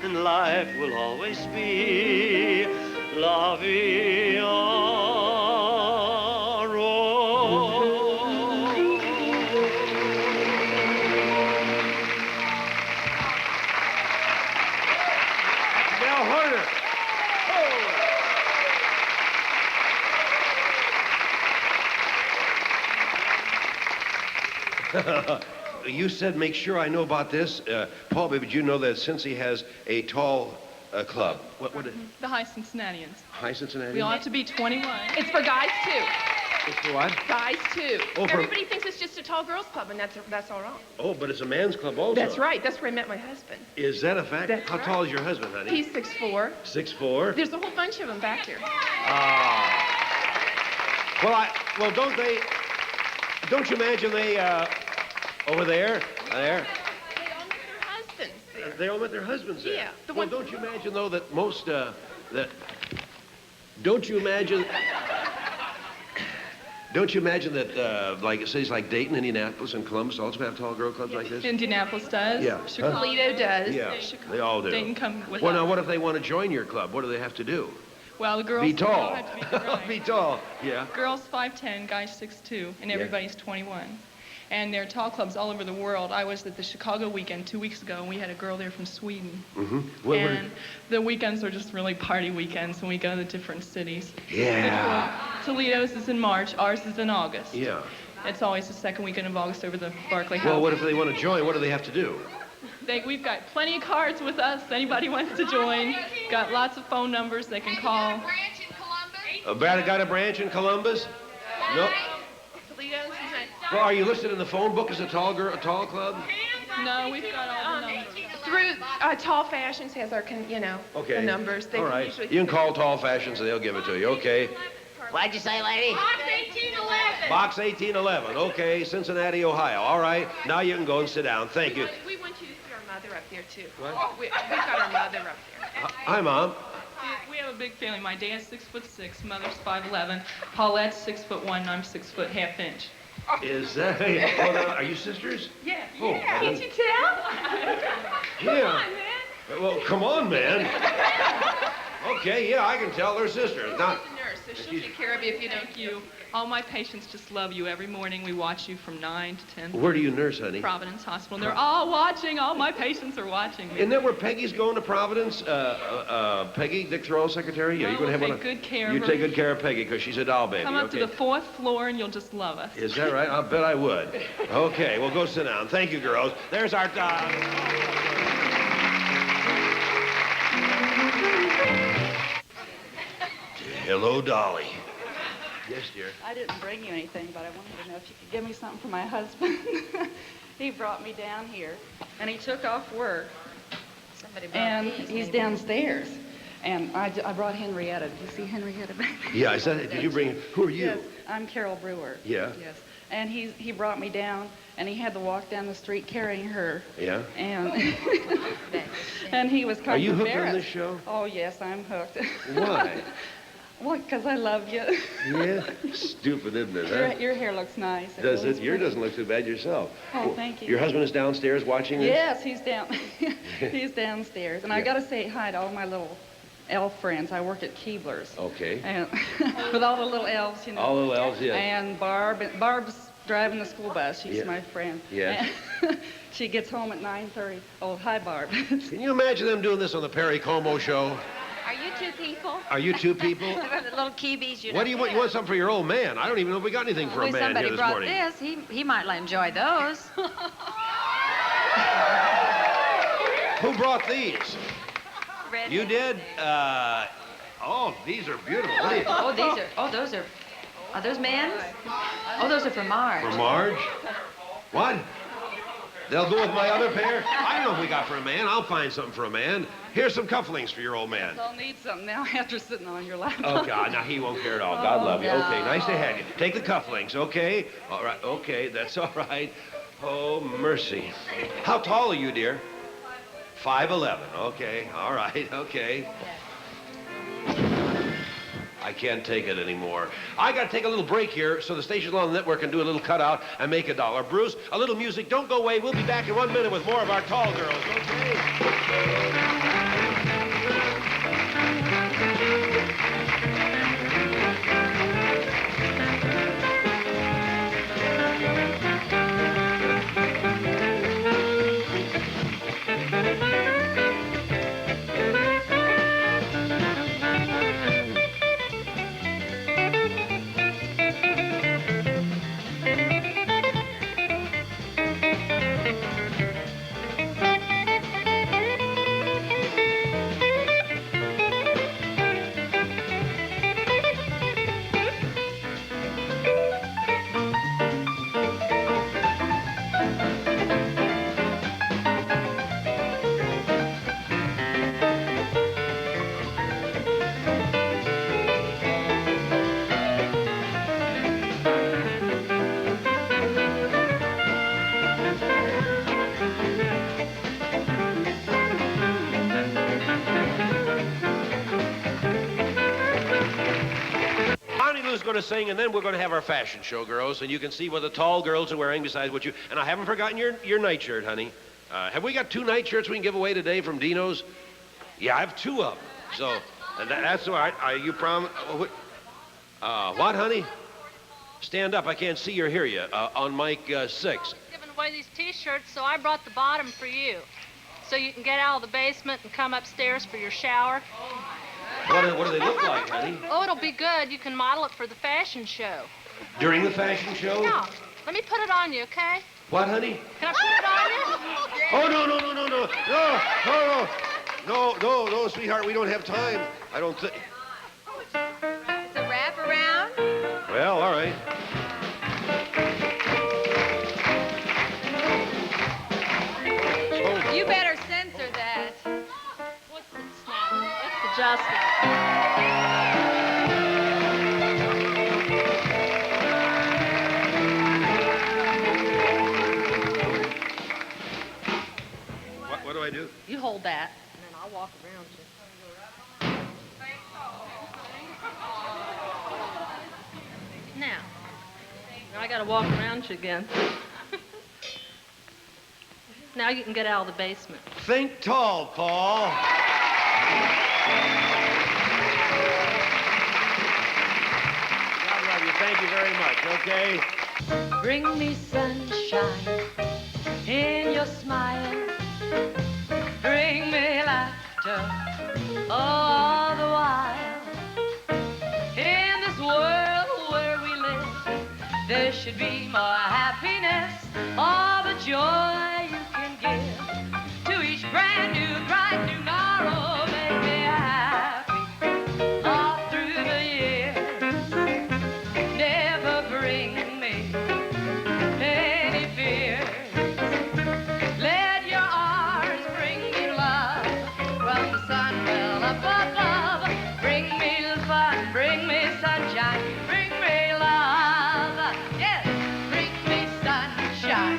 and life will always be la vie en rose. Mel Horner. You said make sure I know about this. Paul, baby, did you know that since he has a tall club? What The High Cincinnatians. High Cincinnati? We all have to be 21. It's for guys, too. It's for what? Guys, too. Oh, for- Everybody thinks it's just a tall girls club, and that's all wrong. Oh, but it's a man's club also. That's right. That's where I met my husband. Is that a fact? That's How right. tall is your husband, honey? He's 6'4". 6'4"? There's a whole bunch of them back here. Ah. Well, don't you imagine they, over there, Husbands there. they all met their husbands there. Yeah, the Well, one- don't you imagine, though, that most, don't you imagine that, like, cities like Dayton, Indianapolis, and Columbus also have tall girl clubs like this? Indianapolis does. Yeah. Chicago. Toledo does. Yeah, they all do. Dayton come with Well, us. now, what if they want to join your club? What do they have to do? Well, the girls Be tall. all have to be right. Be tall, yeah. Girls 5'10", guys 6'2", and Yeah. everybody's 21. And there are tall clubs all over the world. I was at the Chicago weekend 2 weeks ago, and we had a girl there from Sweden. Mm-hmm. And the weekends are just really party weekends when we go to the different cities. Yeah. Toledo's is in March, ours is in August. Yeah. It's always the second weekend of August over the Barclay House. Well, what if they want to join? What do they have to do? We've got plenty of cards with us. Anybody wants to join. Got lots of phone numbers they can call. Got a branch in Columbus? No. Toledo, Cincinnati. Well, are you listed in the phone book as a tall club? No, we've got all the numbers. Through Tall Fashions has our, Okay. the numbers. They All can right. usually You can call Tall Fashions and they'll give it to you. Okay. What'd you say, lady? Box 1811. Box 1811. Okay, Cincinnati, Ohio. All right. Now you can go and sit down. Thank you. We want you to see our mother up there, too. What? We've got our mother up there. Hi, Mom. We have a big family. My dad's 6'6", mother's 5'11", Paulette's 6'1", and I'm 6'½ inch. Is that? Hold on. Are you sisters? Yeah. Oh, Yeah, then- can't you tell? Yeah. Come on, man. Well, come on, man. Okay, yeah, I can tell they're sisters. Now, She's a nurse, so she'll take care of you if you don't. You. All my patients just love you. Every morning we watch you from 9 to 10. where do you nurse, honey? Providence Hospital. They're all watching. All my patients are watching me. Isn't that where Peggy's going to Providence? Peggy, Dick Thoreau's secretary? Yeah, you're going to have We'll one. take good care of You her. take good care of Peggy because she's a doll baby. Come up Okay. to the 4th floor and you'll just love us. Is that right? I'll bet I would. Okay, well, go sit down. Thank you, girls. There's our... Hello, Dolly. Yes, dear. I didn't bring you anything, but I wanted to know if you could give me something for my husband. He brought me down here, and he took off work. Somebody brought And these, he's maybe. downstairs. And I brought Henrietta. Did you see Henrietta back there? Yeah, I said, did you bring... Who are you? Yes, I'm Carol Brewer. Yeah. Yes. And he brought me down, and he had to walk down the street carrying her. Yeah? And and he was kind Are of you hooked on embarrassed. this show? Oh, yes, I'm hooked. Why? Well, because I love you. Yeah? Stupid, isn't it, huh? Your hair looks nice. Does really it? Yours pretty. doesn't look too bad yourself. Oh, Well, thank you. Your husband is downstairs watching this? Yes, he's down. He's downstairs. And I Yeah. got to say hi to all my little elf friends. I work at Keebler's. Okay. And with all the little elves, All the little elves, yeah. And Barb's driving the school bus. She's Yeah. my friend. Yeah. And she gets home at 9:30. Oh, hi, Barb. Can you imagine them doing this on the Perry Como show? Are you two people? Are you two people? The little Kiwis, What do you want? You want something for your old man? I don't even know if we got anything for a man somebody here this brought morning. this. He might enjoy those. Who brought these? Red You did? Oh, these are beautiful. What do you- those are those men's? Oh, those are for Marge. For Marge? What? They'll go with my other pair? I don't know what we got for a man. I'll find something for a man. Here's some cufflinks for your old man. I'll need something now after sitting on your lap. Oh, God, now he won't care at all. God love you. no. Okay, nice to have you. Take the cufflinks, okay? All right, okay, that's all right. Oh, mercy. How tall are you, dear? 5'11". Okay, all right, okay. I can't take it anymore. I got to take a little break here so the stations on the network can do a little cutout and make $1. Bruce, a little music. Don't go away. We'll be back in 1 minute with more of our tall girls, okay? Going to sing, and then we're going to have our fashion show, girls, and you can see what the tall girls are wearing besides what you... And I haven't forgotten your nightshirt, honey. Have we got 2 nightshirts we can give away today from Dino's? Yeah, I have 2 of them. So, and that's all right. Are you what, honey? Stand up. I can't see or hear you on mic 6. Giving away these T-shirts, so I brought the bottom for you. So you can get out of the basement and come upstairs for your shower. What do they look like, honey? Oh, it'll be good. You can model it for the fashion show. During the fashion show? Yeah. Let me put it on you, okay? What, honey? Can I put it on you? Oh, no, sweetheart, we don't have time. I don't think... It's a wraparound? Well, all right. Justin. What do I do? You hold that, and then I'll walk around you. Now I got to walk around you again. Now you can get out of the basement. Think tall, Paul. God love you. Thank you very much, okay? Bring me sunshine in your smile. Bring me laughter all the while. In this world where we live, there should be more happiness, all the joy you can give to each brand new, bright new morrow. Make me happy all through the years. Never bring me any fears. Let your arms bring me love from the sun well up above. Bring me fun, bring me sunshine, bring me love. Yes, bring me sunshine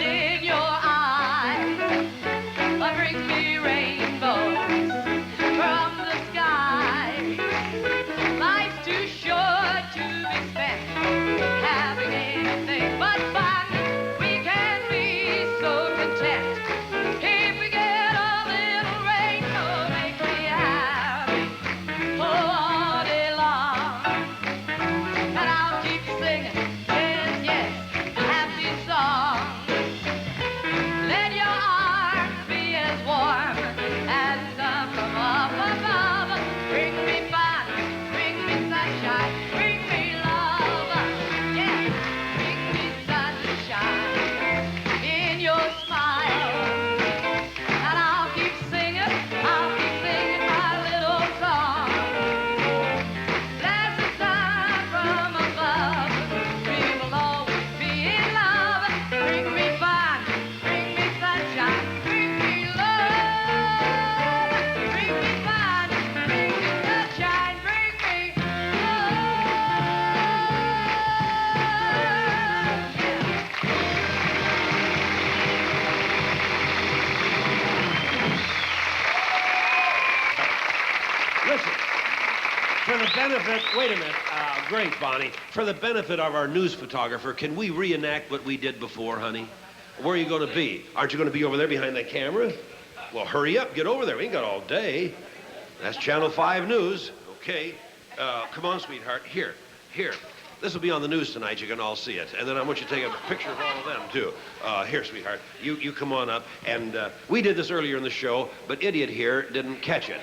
in your eyes. Bring me rainbows from the sky. Life's too short to be spent having anything but fun. We can be so content if we get a little rainbow. Make me happy all day long, and I'll keep singing, yes, yes, happy songs. Let your arms be as warm as the sun from up above. Bring me fun, bring me sunshine, bring me love. Yeah, bring me sunshine in your smile. And I'll keep singing my little song. That's the sun from above. We will always be in love. Bring me fun, bring me sunshine, bring me love. Bring me fun, bring me sunshine, bring me Listen, for the benefit, wait a minute, great, Bonnie. For the benefit of our news photographer, can we reenact what we did before, honey? Where are you going to be? Aren't you going to be over there behind that camera? Well, hurry up, get over there. We ain't got all day. That's Channel 5 News. Okay. Come on, sweetheart. Here. This will be on the news tonight. You can all see it. And then I want you to take a picture of all of them, too. Here, sweetheart. You come on up. And we did this earlier in the show, but Idiot here didn't catch it.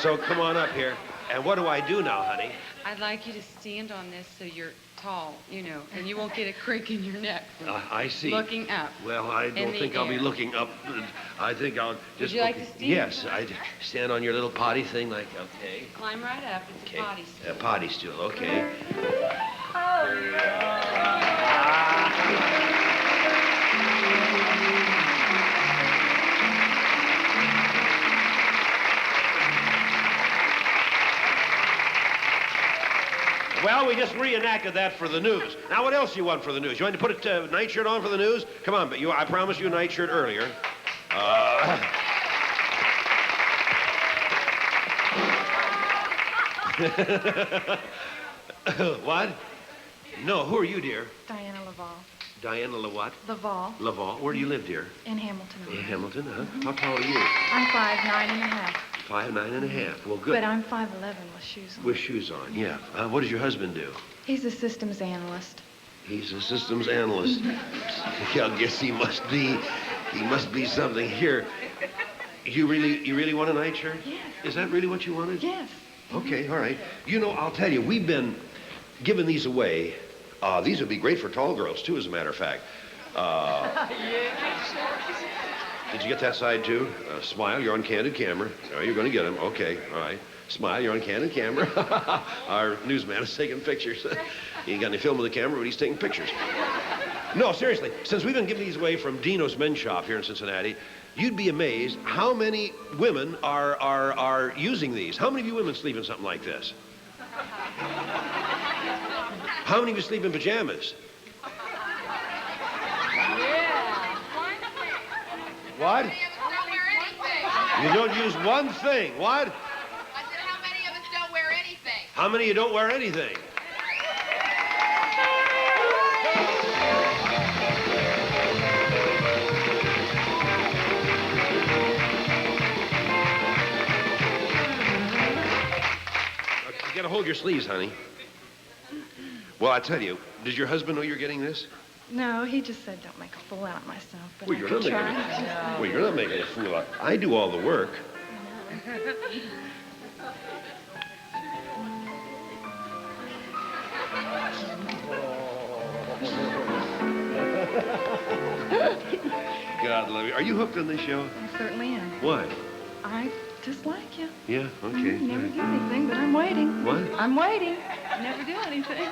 So come on up here. And what do I do now, honey? I'd like you to stand on this so you're tall, you know, and you won't get a crick in your neck from I see. looking up. Well, I in don't the think I'll be air. looking up. I think I'll just... Would you like okay. to stand? Yes, I stand on your little potty thing like, okay. Climb right up. It's a potty stool. A potty stool, okay. Well, we just reenacted that for the news. Now, what else do you want for the news? You want to put a nightshirt on for the news? Come on, but I promised you a nightshirt earlier. What? No, who are you, dear? Diana Laval. Diana what? Laval. Laval. Where do you live, dear? In Hamilton. In Hamilton, huh? How tall are you? I'm 5'9½". 5'9½". Well, good. But I'm 5'11" with shoes on. With shoes on, yeah. What does your husband do? He's a systems analyst. He's a systems analyst. I guess he must be something. Here, you really want a nightshirt? Yes. Is that really what you wanted? Yes. Okay, all right. You know, I'll tell you, we've been giving these away. These would be great for tall girls, too, as a matter of fact. Did you get that side, too? Smile, you're on candid camera. Oh, you're going to get them. Okay, all right. Smile, you're on candid camera. Our newsman is taking pictures. He ain't got any film of the camera, but he's taking pictures. No, seriously, since we've been giving these away from Dino's Men's Shop here in Cincinnati, You'd be amazed how many women are using these. How many of you women sleep in something like this? How many of you sleep in pajamas? What? You don't use one thing. What? I said, how many of us don't wear anything? How many of you don't wear anything? You gotta hold your sleeves, honey. Well, I tell you, does your husband know you're getting this? No, he just said don't make a fool out of myself, but Well, I you're could not try. making. Well, you're not making a fool out. I do all the work. God love you. Are you hooked on this show? I certainly am. Why? I just like you. Yeah. Okay. Never do anything, but I'm waiting. What? I'm waiting. Never do anything.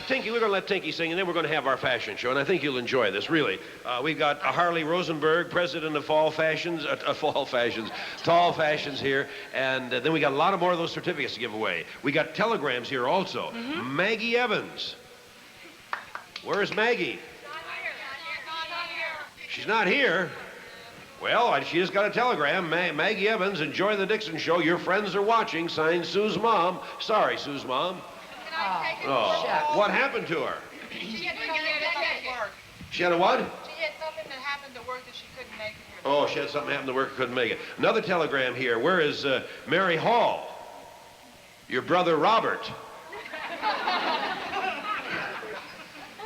Tinky, we're going to let Tinky sing, and then we're going to have our fashion show, and I think you'll enjoy this, really. We've got Harley Rosenberg, president of Tall Fashions here, and then we got a lot of more of those certificates to give away. We got telegrams here also. Maggie Evans. Where's Maggie? She's not here. Well, she just got a telegram. Maggie Evans, enjoy the Dixon show. Your friends are watching. Signed, Sue's mom. Sorry, Sue's mom. Oh, what happened to her? She had something at work. She had a what? She had something that happened at work that she couldn't make it here. Oh, she had something happen to work, couldn't make it. Another telegram here. Where is Mary Hall? Your brother Robert.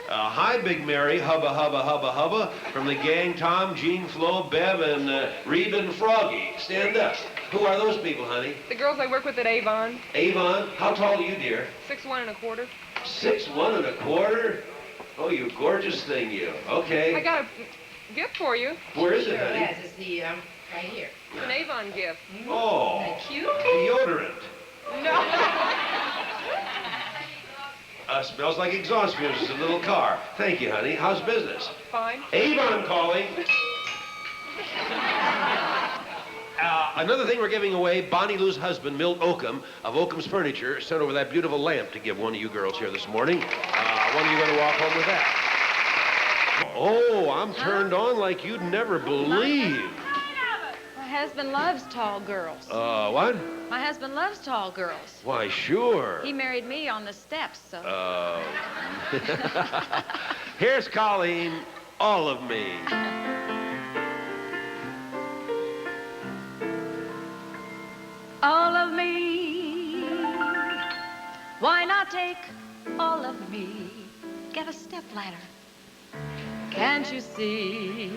Hi, Big Mary. Hubba, hubba, hubba, hubba. From the gang, Tom, Jean, Flo, Bev, and Reba and Froggy. Stand up. Who are those people, honey? The girls I work with at Avon. Avon? How tall are you, dear? 6'1" ¼ 6'1" ¼ Oh, you gorgeous thing, you. Okay. I got a gift for you. Where is it, honey? Yes, it's the, right here. An Avon gift. Oh, cute. Deodorant. No. Smells like exhaust fumes. It's a little car. Thank you, honey. How's business? Fine. Avon calling. Another thing we're giving away, Bonnie Lou's husband, Milt Oakham, of Oakham's Furniture, sent over that beautiful lamp to give one of you girls here this morning. One of you going to walk home with that. Oh, I'm turned on like you'd never believe. My husband loves tall girls. What? My husband loves tall girls. Why, sure. He married me on the steps, so. Here's Colleen, all of me. All of me. Why not take all of me? Get a step ladder. Can't you see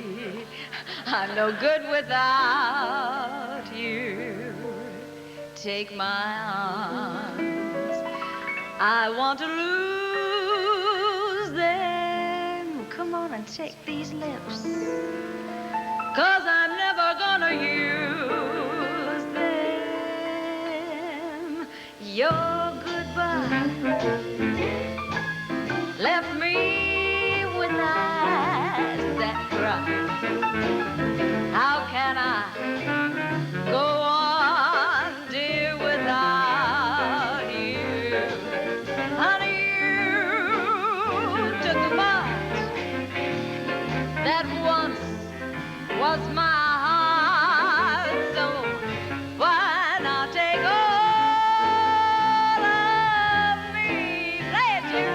I'm no good without you? Take my arms. I want to lose them. Come on and take these lips. 'Cause I'm never gonna use them. Your goodbye left me with eyes that cry. How can I go on, dear, without you? Honey, you took the part that once was my heart, so why not take all of me? Play it, dear.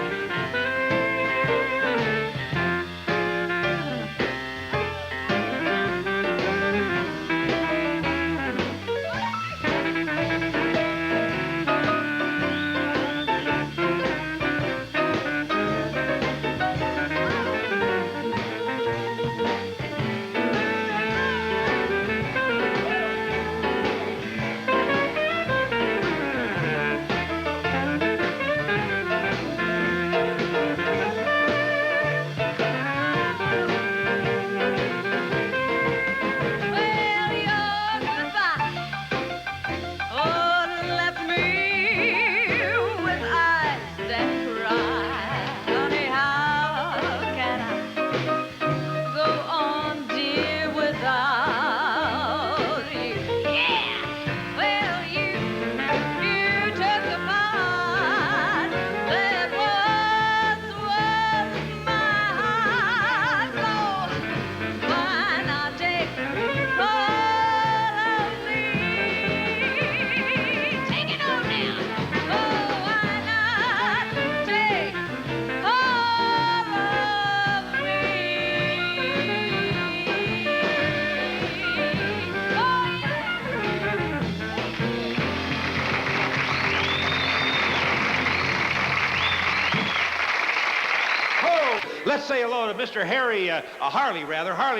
say hello to Mr. Harley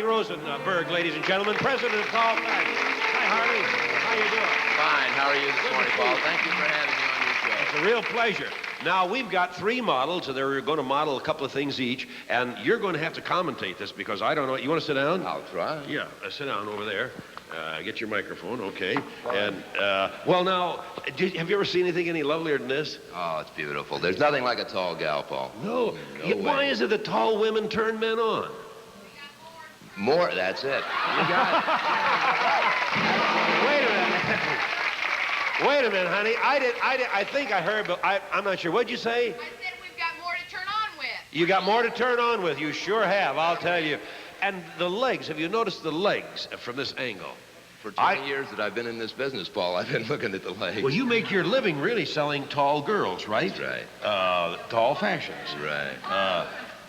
Rosenberg, ladies and gentlemen, president of Tall Fashion. Hi, Harley. How you doing? Fine. How are you this morning, Paul? Thank you for having me on your show. It's a real pleasure. Now, we've got 3 models, and they're going to model a couple of things each, and you're going to have to commentate this because I don't know. You want to sit down? I'll try. Yeah, sit down over there. Get your microphone, okay. And, well, now, have you ever seen anything any lovelier than this? Oh, it's beautiful. There's nothing like a tall gal, Paul. No. Why is it that tall women turn men on? More, that's it. You got it. Wait a minute, honey. I think I heard, but I'm not sure. What'd you say? I said we've got more to turn on with. You got more to turn on with. You sure have, I'll tell you. And the legs, have you noticed the legs from this angle? For 20 years that I've been in this business, Paul, I've been looking at the legs. Well, you make your living really selling tall girls, right? That's right. Tall fashions. Right.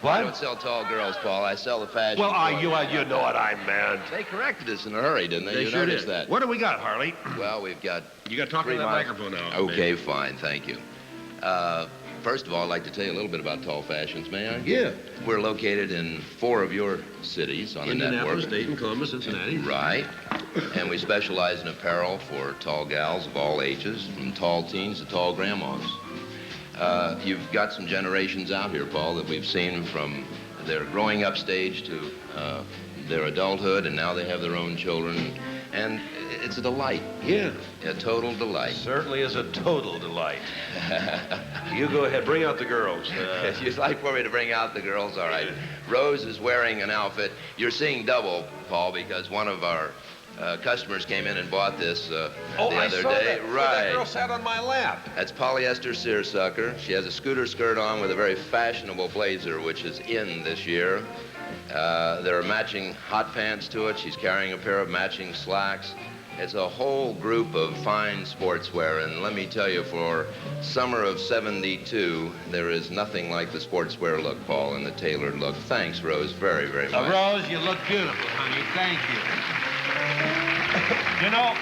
What? I don't sell tall girls, Paul. I sell the fashion. Well, you know what I meant. They corrected us in a hurry, didn't they? They You sure noticed did. that. What do we got, Harley? Well, we've got... You got to talk to that microphone now. Okay, fine. Thank you. First of all, I'd like to tell you a little bit about Tall Fashions, may I? Yeah. We're located in 4 of your cities on the network. Indianapolis, Dayton, Columbus, Cincinnati. Right. And we specialize in apparel for tall gals of all ages, from tall teens to tall grandmas. You've got some generations out here, Paul, that we've seen from their growing up stage to their adulthood, and now they have their own children. And it's a delight. Yeah. A total delight. Certainly is a total delight. You go ahead, bring out the girls. If you'd like for me to bring out the girls, all right. Rose is wearing an outfit. You're seeing double, Paul, because one of our customers came in and bought this the other day. That. Right. That girl sat on my lap. That's polyester seersucker. She has a scooter skirt on with a very fashionable blazer, which is in this year. There are matching hot pants to it. She's carrying a pair of matching slacks. It's a whole group of fine sportswear, and let me tell you, for summer of '72, there is nothing like the sportswear look, Paul, and the tailored look. Thanks, Rose, very, very much. Rose, you look beautiful, honey. Thank you. You know,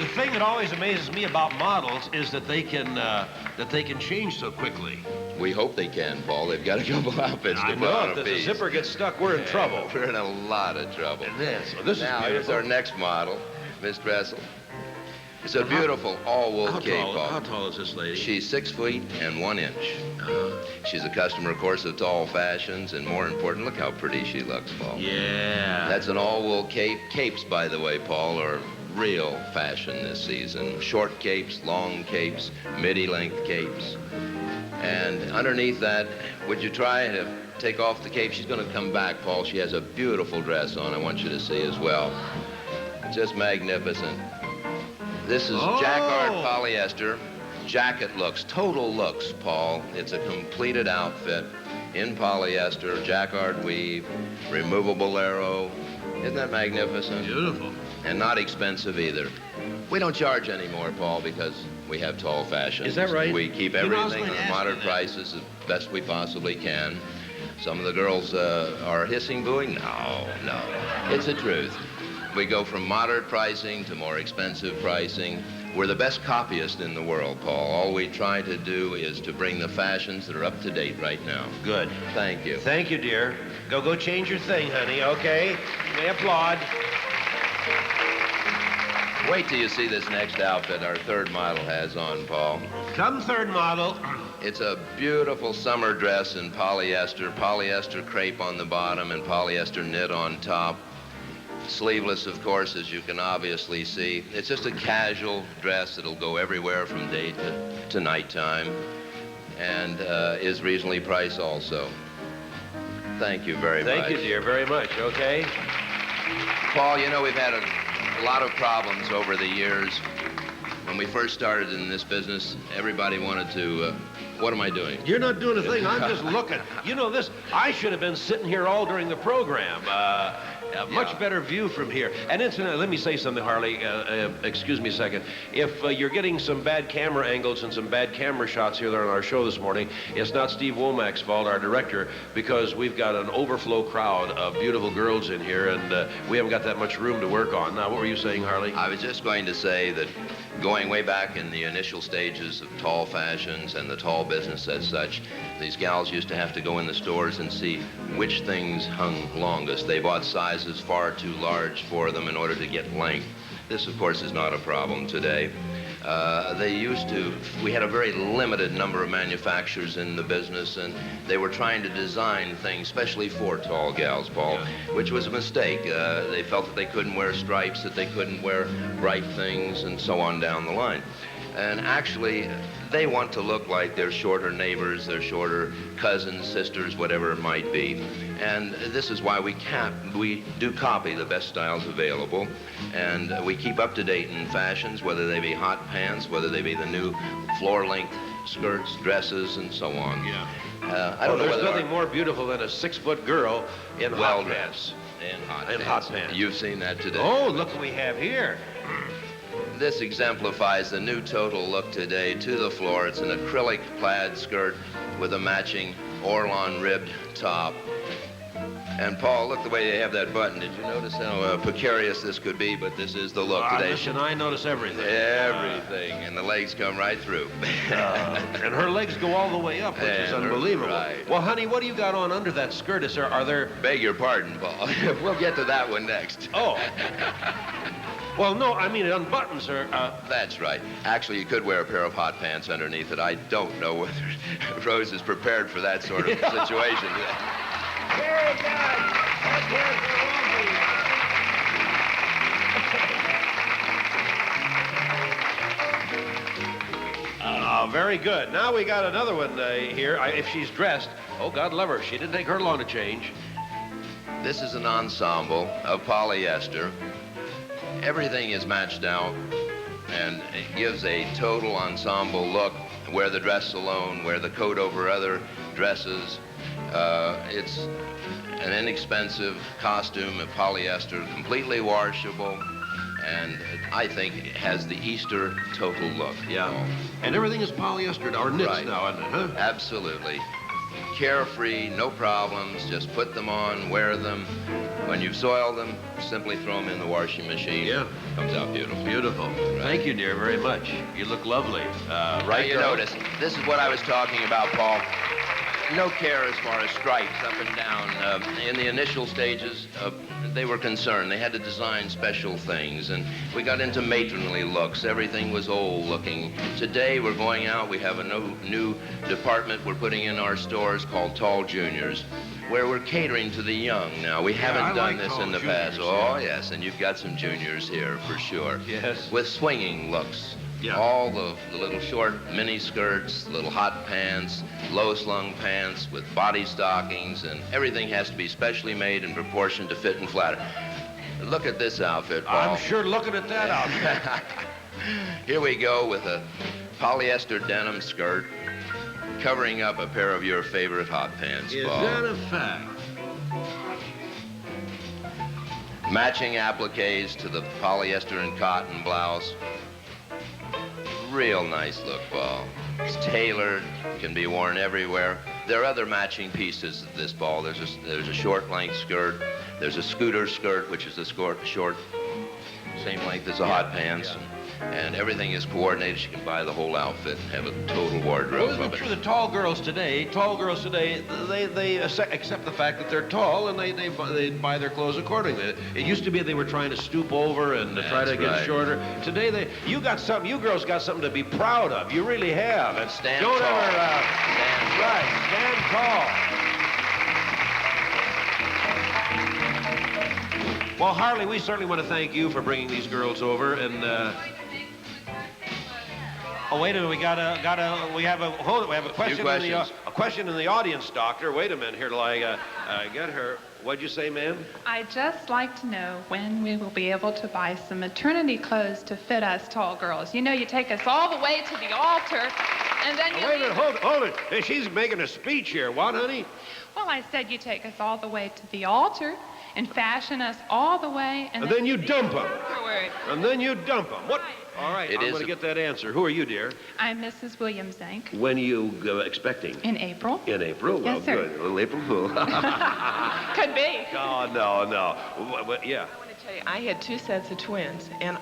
the thing that always amazes me about models is that they can change so quickly. We hope they can, Paul. They've got a couple outfits to I put know. on a If the piece. zipper gets stuck, we're in trouble. We're in a lot of trouble. This now, is here's beautiful. our next model, Miss Dressel. It's a beautiful all-wool cape, Paul. How tall is this lady? She's 6 feet and 1 inch. She's a customer, of course, of Tall Fashions, and more important, look how pretty she looks, Paul. Yeah. That's an all-wool cape. Capes, by the way, Paul, are real fashion this season. Short capes, long capes, midi-length capes. And underneath that, would you try to take off the cape? She's going to come back, Paul. She has a beautiful dress on I want you to see as well. Just magnificent. This is jacquard polyester. Jacket looks, total looks, Paul. It's a completed outfit in polyester, jacquard weave, removable arrow. Isn't that magnificent? Beautiful. And not expensive either. We don't charge anymore, Paul, because we have Tall Fashions. Is that right? We keep You know, I was everything going to at ask moderate you that. prices as best we possibly can. Some of the girls are hissing, booing. No. It's the truth. We go from moderate pricing to more expensive pricing. We're the best copyist in the world, Paul. All we try to do is to bring the fashions that are up to date right now. Good. Thank you. Thank you, dear. Go change your thing, honey, okay? You may applaud. Wait till you see this next outfit our third model has on, Paul. Come, third model. It's a beautiful summer dress in polyester crepe on the bottom and polyester knit on top. Sleeveless, of course, as you can obviously see. It's just a casual dress that'll go everywhere from day to nighttime and is reasonably priced also. Thank you very much. Thank you, dear, very much, okay? Paul, you know, we've had a lot of problems over the years. When we first started in this business, everybody wanted to, what am I doing? You're not doing a thing. I'm just looking. You know this, I should have been sitting here all during the program. A much better view from here. And incidentally, let me say something, Harley. Excuse me a second. If you're getting some bad camera angles and some bad camera shots here on our show this morning, it's not Steve Womack's fault, our director, because we've got an overflow crowd of beautiful girls in here, and we haven't got that much room to work on. Now, what were you saying, Harley? I was just going to say that going way back in the initial stages of tall fashions and the tall business as such, these gals used to have to go in the stores and see which things hung longest. They bought sizes far too large for them in order to get length. This, of course, is not a problem today. We had a very limited number of manufacturers in the business, and they were trying to design things, especially for tall gals, Paul, which was a mistake. They felt that they couldn't wear stripes, that they couldn't wear bright things, and so on down the line. And actually, they want to look like their shorter neighbors, their shorter cousins, sisters, whatever it might be. And this is why we do copy the best styles available, and we keep up to date in fashions, whether they be hot pants, whether they be the new floor-length skirts, dresses, and so on. Yeah. I don't know there's whether nothing more beautiful than a 6-foot girl in hot pants. In hot pants. You've seen that today. Oh, look what we have here. This exemplifies the new total look today to the floor. It's an acrylic plaid skirt with a matching Orlon ribbed top. And Paul, look the way they have that button. Did you notice how precarious this could be? But this is the look today. Listen, I notice everything. Everything. And the legs come right through. And her legs go all the way up, which is unbelievable. Right. Well, honey, what do you got on under that skirt? Are there... Beg your pardon, Paul. We'll get to that one next. Oh. Well, no, I mean it unbuttons her. That's right. Actually, you could wear a pair of hot pants underneath it. I don't know whether Rose is prepared for that sort of situation. Very good. Let's hear it for Rosie. Very good. Now we got another one here. If she's dressed, oh, God love her, she didn't take her long to change. This is an ensemble of polyester. Everything is matched out, and it gives a total ensemble look. Wear the dress alone, wear the coat over other dresses. It's an inexpensive costume of polyester, completely washable, and I think it has the Easter total look. Yeah. And everything is polyester or knits Right. now, isn't it, huh? Absolutely. Carefree, no problems, just put them on, wear them. When you've soiled them, simply throw them in the washing machine. Yeah. Comes out beautiful. Beautiful. Right. Thank you, dear, very much. You look lovely. Right, Right, you girl? notice, this is what I was talking about, Paul. No care as far as stripes up and down. In the initial stages, they were concerned. They had to design special things, and we got into matronly looks. Everything was old looking. Today, we're going out. We have a new department we're putting in our stores called Tall Juniors, where we're catering to the young now. We haven't done this in the past. Oh, yes, and you've got some juniors here for sure. Yes. With swinging looks. Yeah. All the little short mini skirts, little hot pants, low slung pants with body stockings, and everything has to be specially made in proportion to fit and flatter. Look at this outfit, Paul. I'm sure looking at that outfit. Here we go with a polyester denim skirt covering up a pair of your favorite hot pants, Is Paul. that a fact? Matching appliques to the polyester and cotton blouse. Real nice look, Paul. It's tailored, can be worn everywhere. There are other matching pieces of this, Paul. There's a short length skirt. There's a scooter skirt, which is a short, same length as the hot pants. Yeah. And everything is coordinated. You can buy the whole outfit and have a total wardrobe Well, isn't of it it. true that tall girls today, they accept the fact that they're tall and they buy their clothes accordingly. It used to be they were trying to stoop over and try to That's get right. shorter. Today, you girls got something to be proud of. You really have. And Stand don't tall. ever, Stand tall. right, stand tall. Well, Harley, we certainly want to thank you for bringing these girls over and. Oh, wait a minute. We have a question in the audience, Doctor. Wait a minute here till I get her. What'd you say, ma'am? I'd just like to know when we will be able to buy some maternity clothes to fit us tall girls. You know, you take us all the way to the altar, and then you... Wait a minute. Hold it. Hey, she's making a speech here. What, honey? Well, I said you take us all the way to the altar and fashion us all the way, And then you dump them. afterward. And then you dump them. What? All right, It I'm is going to a- get that answer. Who are you, dear? I'm Mrs. Williams Zank. When are you expecting? In April. In April? Yes, Well, sir. good. A little April Fool. Could be. No. Yeah. I want to tell you, I had 2 sets of twins, and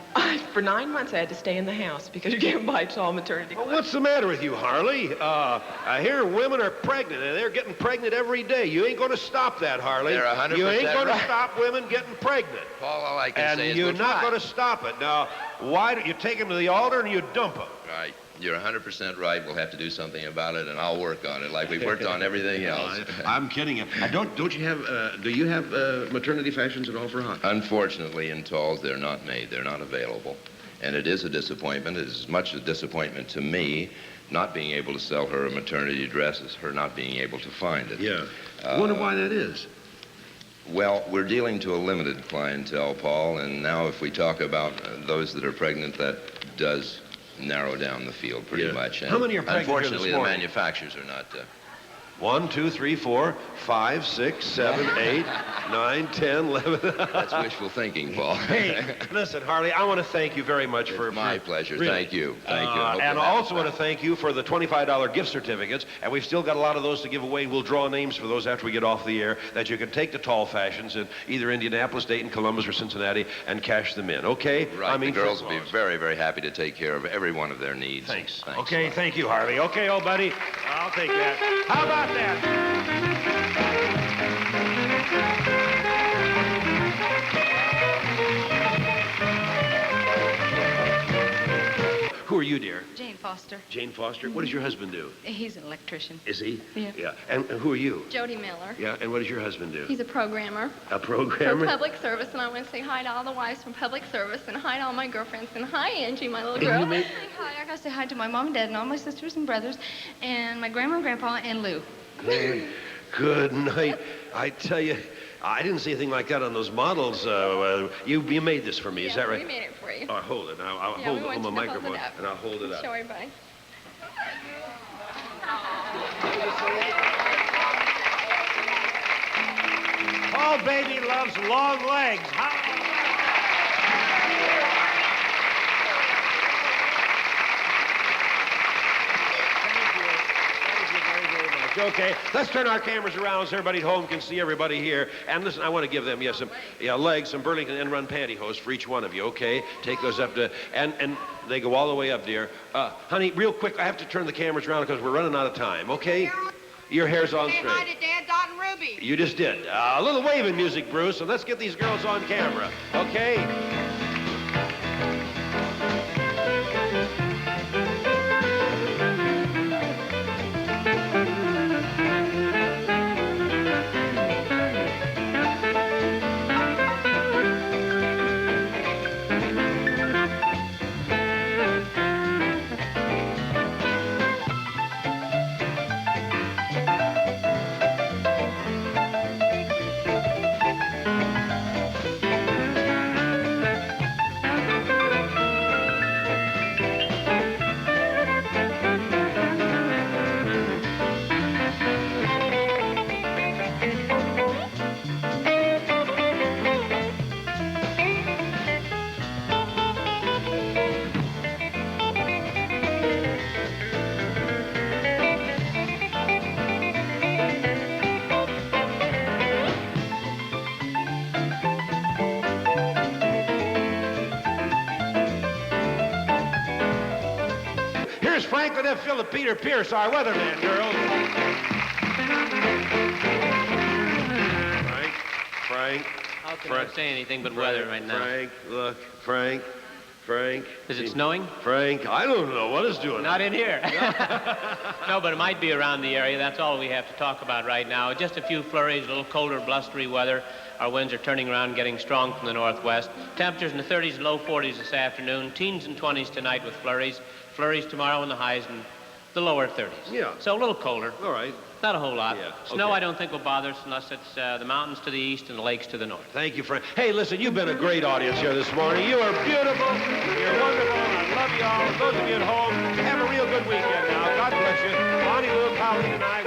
for 9 months I had to stay in the house because you can't buy tall maternity clothes. Well, what's the matter with you, Harley? I hear women are pregnant, and they're getting pregnant every day. You ain't going to stop that, Harley. They're 100% You ain't going to right. stop women getting pregnant. Paul, all I can say is And you're we'll not try. going to stop it. Now, why don't you take them to the altar and you dump them? Right. You're 100% right. We'll have to do something about it, and I'll work on it like we've worked on everything else. I'm kidding you. Do you have maternity fashions at all for Hunt? Unfortunately, in Talls, they're not made. They're not available. And it is a disappointment. It is as much a disappointment to me not being able to sell her a maternity dress as her not being able to find it. Yeah. I wonder why that is. Well, we're dealing to a limited clientele, Paul, and now if we talk about those that are pregnant, that does narrow down the field pretty much. How many are pregnant here this Unfortunately, the morning? manufacturers are not... 1, 2, 3, 4, 5, 6, 7, 8, 9, 10, 11. That's wishful thinking, Paul. Hey, listen, Harley, I want to thank you very much for... My pleasure. Really. Thank you. Thank you. I hope And you'll I have also want to thank you for the $25 gift certificates. And we've still got a lot of those to give away. We'll draw names for those after we get off the air that you can take to Tall Fashions in either Indianapolis, Dayton, Columbus, or Cincinnati and cash them in, okay? Right. The girls will be very, very happy to take care of every one of their needs. Thanks. Okay, thank you, Harley. Okay, old buddy, I'll take that. How about that? Who are you, dear? Jane Foster. Jane Foster. What does your husband do? He's an electrician. Is he? Yeah. Yeah. And who are you? Jody Miller. Yeah. And what does your husband do? He's a programmer. A For programmer? public service, and I want to say hi to all the wives from public service, and hi to all my girlfriends, and hi, Angie, my little And girl. you may- Hi, I got to say hi to my mom and dad and all my sisters and brothers and my grandma and grandpa and Lou. Good night. I tell you, I didn't see anything like that on those models. You made this for me, is that right? We made it for you. Oh, hold it. I'll Yeah, hold we it want on my you to hold microphone, it up. and I'll hold it up. Show everybody. Paul Baby loves long legs. Okay, let's turn our cameras around so everybody at home can see everybody here. And listen, I want to give them, some legs, some Burlington end run pantyhose for each one of you, okay? Take those up to, and they go all the way up, dear. Honey, real quick, I have to turn the cameras around because we're running out of time, okay? Your hair's on Say straight. hi to Dad, Dot, and Ruby. You just did. A little waving music, Bruce, and let's get these girls on camera, okay? Here's Franklin F. Philip Peter Pierce, our weatherman, girls. Frank. How can I say anything but weather right now? Frank, look, Frank. Is it snowing? Frank, I don't know what it's doing. Not in here. No, but it might be around the area. That's all we have to talk about right now. Just a few flurries, a little colder, blustery weather. Our winds are turning around, getting strong from the northwest. Temperatures in the 30s and low 40s this afternoon. Teens and 20s tonight with flurries. Flurries tomorrow in the highs and the lower 30s. Yeah. So a little colder. All right. Not a whole lot. Yeah, Snow, okay. I don't think will bother us unless it's the mountains to the east and the lakes to the north. Thank you, Frank. Hey, listen, you've been a great audience here this morning. You are beautiful. You're wonderful. I love you all. Those of you at home, have a real good weekend now. God bless you. Bonnie, Lou, Colleen, and I